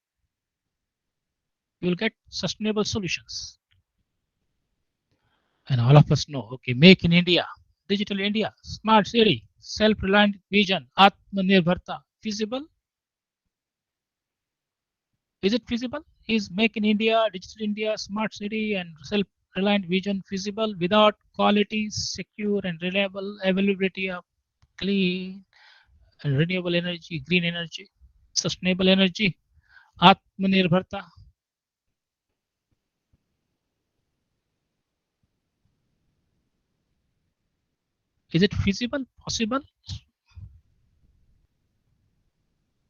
You will get sustainable solutions. And all of us know, okay, make in India, digital India, smart city, self-reliant vision, Atmanirbharta, feasible? Is it feasible? Is make in India, digital India, smart city and self-reliant vision feasible without quality, secure and reliable availability of clean and renewable energy, green energy, sustainable energy, Atmanirbharta? Is it feasible, possible?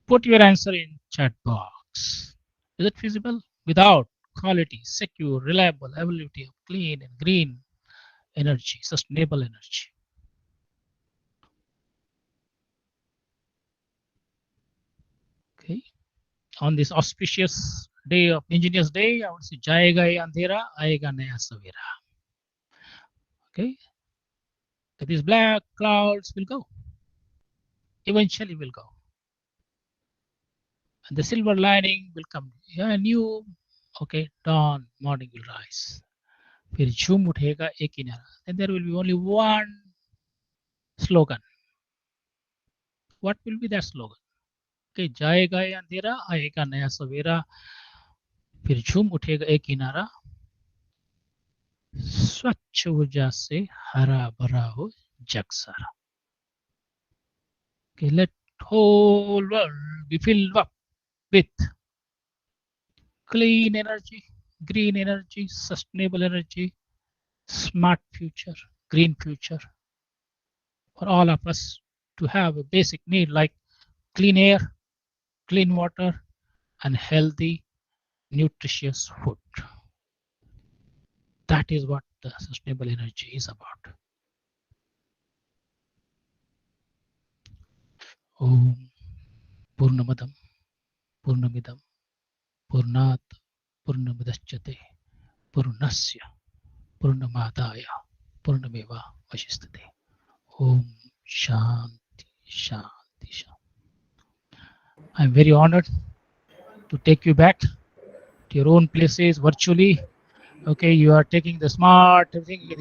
Put your answer in chat box. Is it feasible without quality, secure, reliable availability of clean and green energy, sustainable energy? Okay. On this auspicious day of Engineers Day, I would say Jayega ye andhera, aayega naya savera. Okay. So these black clouds will go. Eventually will go. And the silver lining will come. Yeah, new, okay, dawn, morning will rise. फिर झूम उठेगा एक किनारा. Then there will be only one slogan. What will be that slogan? Okay, जाएगा ये अंधेरा, आएगा नया सवेरा, फिर झूम उठेगा एक किनारा, स्वच्छ ऊर्जा से हरा भरा हो जग सारा. Okay, let whole world be filled up with clean energy, green energy, sustainable energy, smart future, green future, for all of us to have a basic need like clean air, clean water, and healthy, nutritious food. That is what the sustainable energy is about. Om Purnamadam Purnamidam Purnat Purnamidachyate Purnasya Purnamadaya Purnameva Vashistate. Om Shanti Shanti Shanti. I'm very honored to take you back to your own places virtually. Okay, you are taking the smart thing.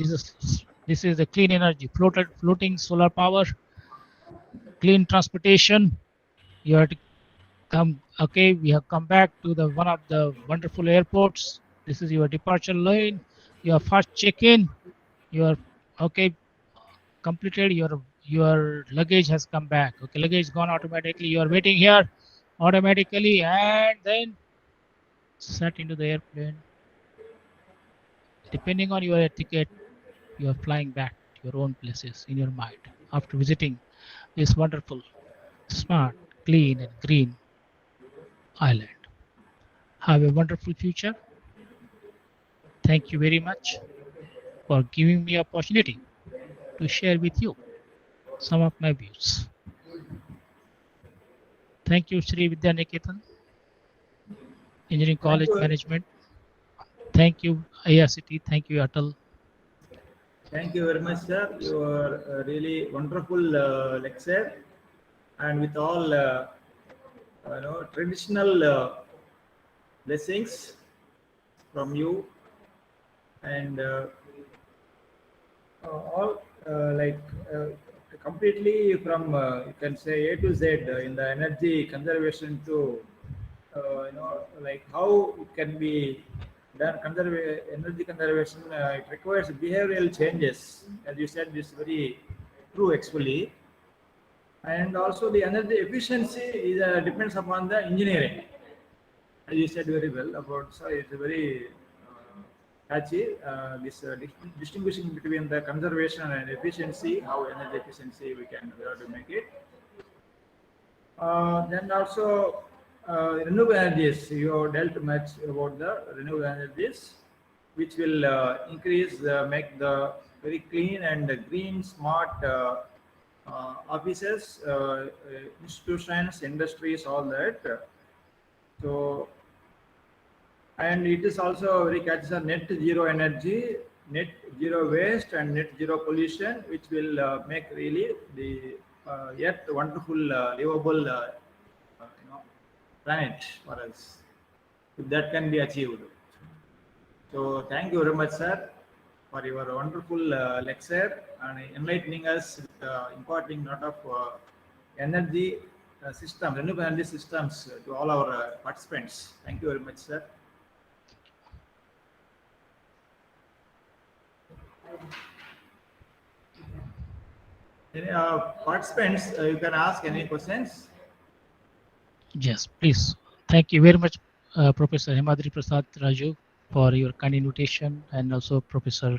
This is the clean energy, floating solar power, clean transportation. You are to come. Okay, we have come back to the one of the wonderful airports. This is your departure lane. Your first check-in. Your okay completed. Your luggage has come back. Okay, luggage gone automatically. You are waiting here automatically, and then sat into the airplane. Depending on your ticket, you are flying back to your own places in your mind after visiting this wonderful, smart, clean and green island. Have a wonderful future. Thank you very much for giving me opportunity to share with you some of my views. Thank you, Sri Vidya Niketan, Engineering College Management. Thank you, IRCT. Thank you, Atal. Thank you very much, sir. You are a really wonderful lecture, and with all traditional blessings from you, and all like completely from you can say A to Z in the energy conservation to like how it can be done. Energy conservation it requires behavioral changes, as you said. This is very true actually, and also the energy efficiency is depends upon the engineering. As you said very well about, so it's very catchy. This distinguishing between the conservation and efficiency, how energy efficiency we have to make it. Then also renewable energies. You dealt much about the renewable energies, which will increase, make the very clean and green, smart offices, institutions, industries, all that. So, and it is also very catches a net zero energy, net zero waste, and net zero pollution, which will make really the yet wonderful, livable, planet for us. If that can be achieved. So, thank you very much, sir, for your wonderful lecture and enlightening us with imparting lot of energy system, renewable energy systems to all our participants. Thank you very much, sir. Any participants, you can ask any questions. Yes, please. Thank you very much, Professor Himadri Prasad Raju, for your kind invitation, and also Professor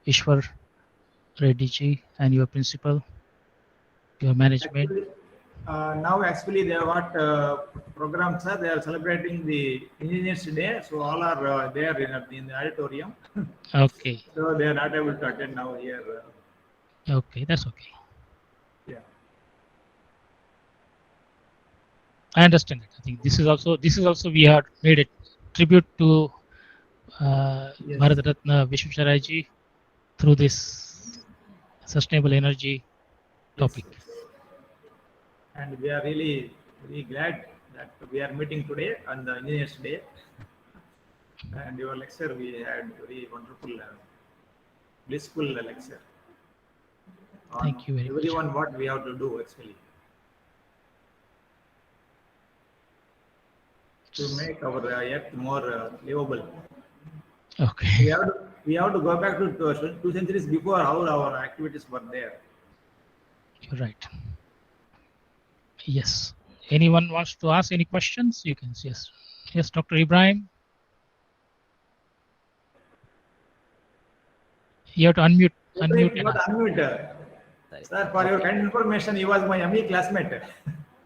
Ishwar Reddy ji and your principal, your management. Actually, now actually they are what programs, sir. They are celebrating the Engineers Day, so all are there in the auditorium. Okay, So they are not able to attend now here. okay, that's okay. Yeah. I understand it. I think this is also we have made a tribute to Yes. Bharat Ratna Vishweshwaraia ji through this sustainable energy topic. Yes. And we are really very glad that we are meeting today on the Engineers Day. And your lecture, we had very wonderful, blissful lecture. On Thank you very much. everyone, what we have to do actually to make our earth more livable. Okay. We have to go back to 2 centuries before how our activities were there. You're right. Yes. Anyone wants to ask any questions? You can. Yes. Yes, Dr. Ibrahim. You have to unmute. Unmute. You have to unmute. Sir, for your kind information, he was my ME classmate.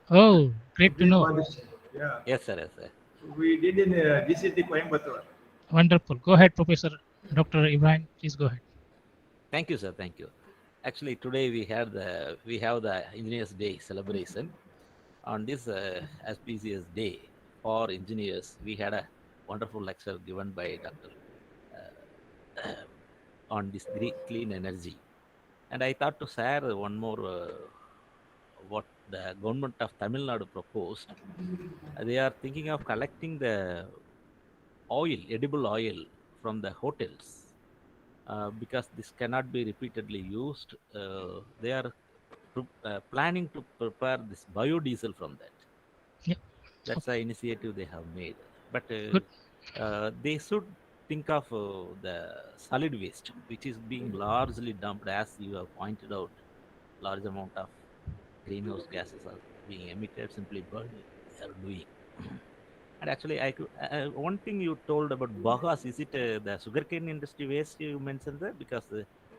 Oh, great to know. Yeah. Yes, sir. Yes, sir. We did in GCT Coimbatore. Wonderful. Go ahead, Professor Dr. Ibrahim. Please go ahead. Thank you, sir. Thank you. Actually, today we have the Engineers Day celebration. On this auspicious day for engineers, we had a wonderful lecture given by Dr. On this clean energy, and I thought to share one more what the government of Tamil Nadu proposed. They are thinking of collecting the oil, edible oil, from the hotels. Because this cannot be repeatedly used, they are planning to prepare this biodiesel from that. Yeah. That's the initiative they have made. But Good. they should think of the solid waste, which is being largely dumped, as you have pointed out. Large amount of greenhouse gases are being emitted simply burning. They are doing. And actually, one thing you told about bagas, is it the sugarcane industry waste you mentioned there? Because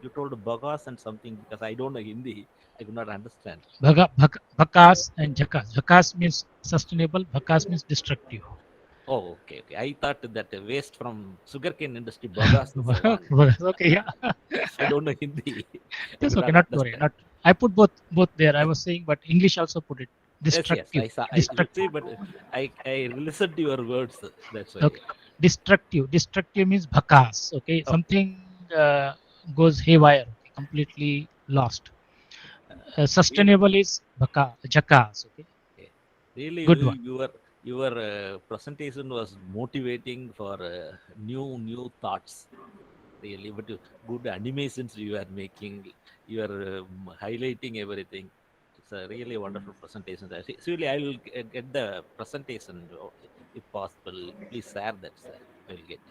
you told bagas and something, because I don't know Hindi, I could not understand. Bhakas and Jakas. Jakas means sustainable, Bhakas means destructive. Oh, okay. I thought that waste from sugarcane industry, bagas is the one. Okay, yeah. I don't know Hindi. That's okay, not worry. I put both there. I was saying, but English also put it. Destructive. Yes, I see, but I listened to your words. That's why. Okay. Destructive. Destructive means bhakas. Okay. Something goes haywire, completely lost. Sustainable is jakas. Okay. Really, Good one. Your presentation was motivating for new thoughts. Really, but good animations you are making. You are highlighting everything. It's a really wonderful presentation. Surely, I will get the presentation if possible. Please share that, sir. I will get it.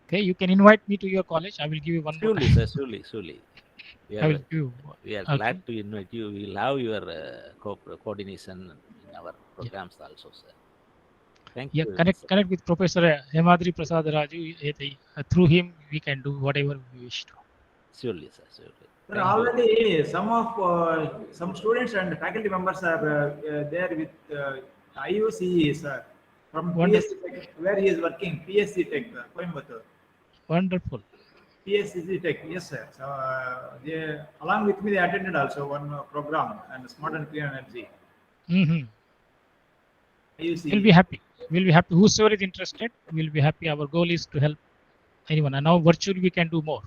Okay, you can invite me to your college. I will give you one more Surely, time. sir. Surely. We I will are give you. we are Okay. glad to invite you. We love your coordination in our programs also, sir. Thank Yeah, you very much, sir. connect with Professor Hemadri Prasad Raju. Through him, we can do whatever we wish to. Surely, sir. Surely. Sir, Thank you. already some students and faculty members are there with IUCE, sir, from Wonderful. PSC Tech, where he is working, PSC Tech, Coimbatore. Wonderful. PSCC Tech, yes, sir. So, along with me, they attended also one program and smart and clean energy. Mm-hmm. IUCE. We'll be happy. We'll be happy. Whosoever is interested, we'll be happy. Our goal is to help anyone. And now virtually we can do more.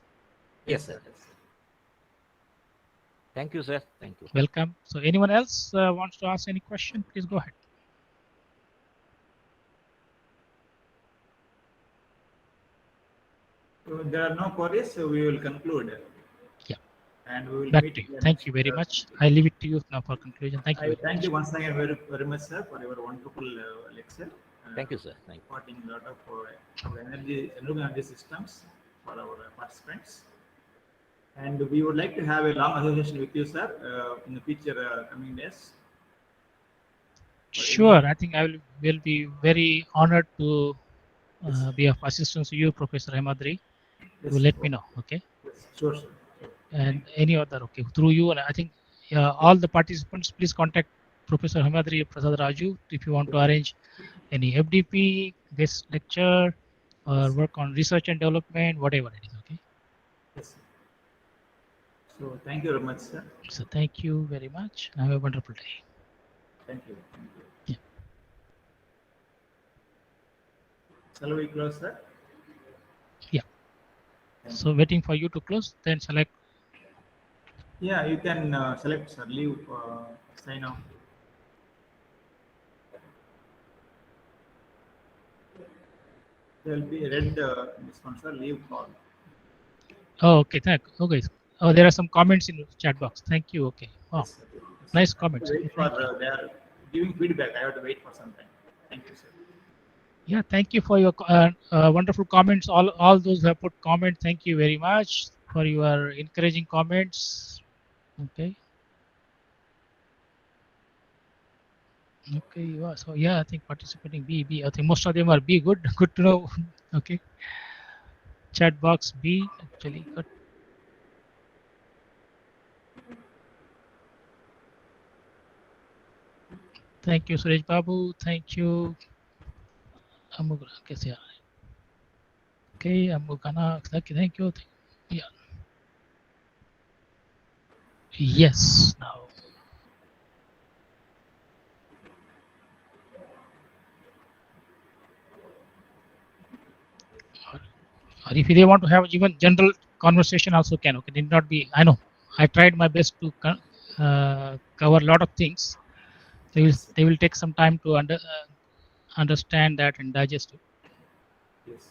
Yes, sir. Thank you, sir. Thank you. Welcome. So anyone else wants to ask any question, please go ahead. So there are no queries, so we will conclude. Yeah. And we will Back meet to you. again Thank you next, very much. I leave it to you now for conclusion. Thank you. I very thank much. you once again very much, sir, for your wonderful lecture. Thank you, sir. Thank you. Supporting a lot of our renewable energy systems for our participants. And we would like to have a long association with you, sir, in the future coming days. Sure. I think I will be very honored to be of assistance to you, Professor Hemadri. Yes, You let me know. Okay. Yes, sure, sir. And any other, okay, through you. And I think all the participants, please contact Professor Hemadri Prasad Raju if you want to arrange any FDP, guest lecture, or work on research and development, whatever it is. Okay. Yes, sir. So thank you very much, sir. So thank you very much. Have a wonderful day. Thank you. Thank you. Yeah. Shall we close, sir? Yeah. So waiting for you to close, then select. Yeah, you can select, sir. Leave, sign off. There will be a red this one, sir. Leave call. Oh, okay. Okay. Oh, there are some comments in the chat box. Thank you. Okay. Wow. Yes, sir. Yes, Nice sir. comments. Wait for Thank you. they are giving feedback. I have to wait for some time. Thank you, sir. Yeah, thank you for your wonderful comments. All those who have put comments, thank you very much for your encouraging comments. Okay. Okay, you are. So yeah, I think participating B. I think most of them are B. Good. Good to know. Okay. Chat box B actually. Good. Thank you, Suresh Babu. Thank you. Okay, Amugana. Thank you. Yeah. Yes. Now. Or if they want to have even general conversation, also can. Okay, need not be. I know. I tried my best to cover a lot of things. They will take some time to understand that and digest it. Yes.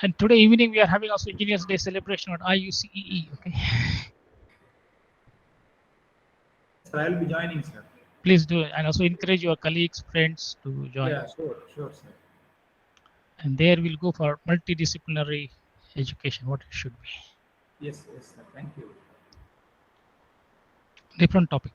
And today evening we are having also Engineers Day celebration at IUCEE. Okay. Sir, I will be joining, sir. Please do, and also encourage your colleagues, friends to join. Yeah, sure, sir. And there we'll go for multidisciplinary education, what it should be. Yes, sir. Thank you. Different topic.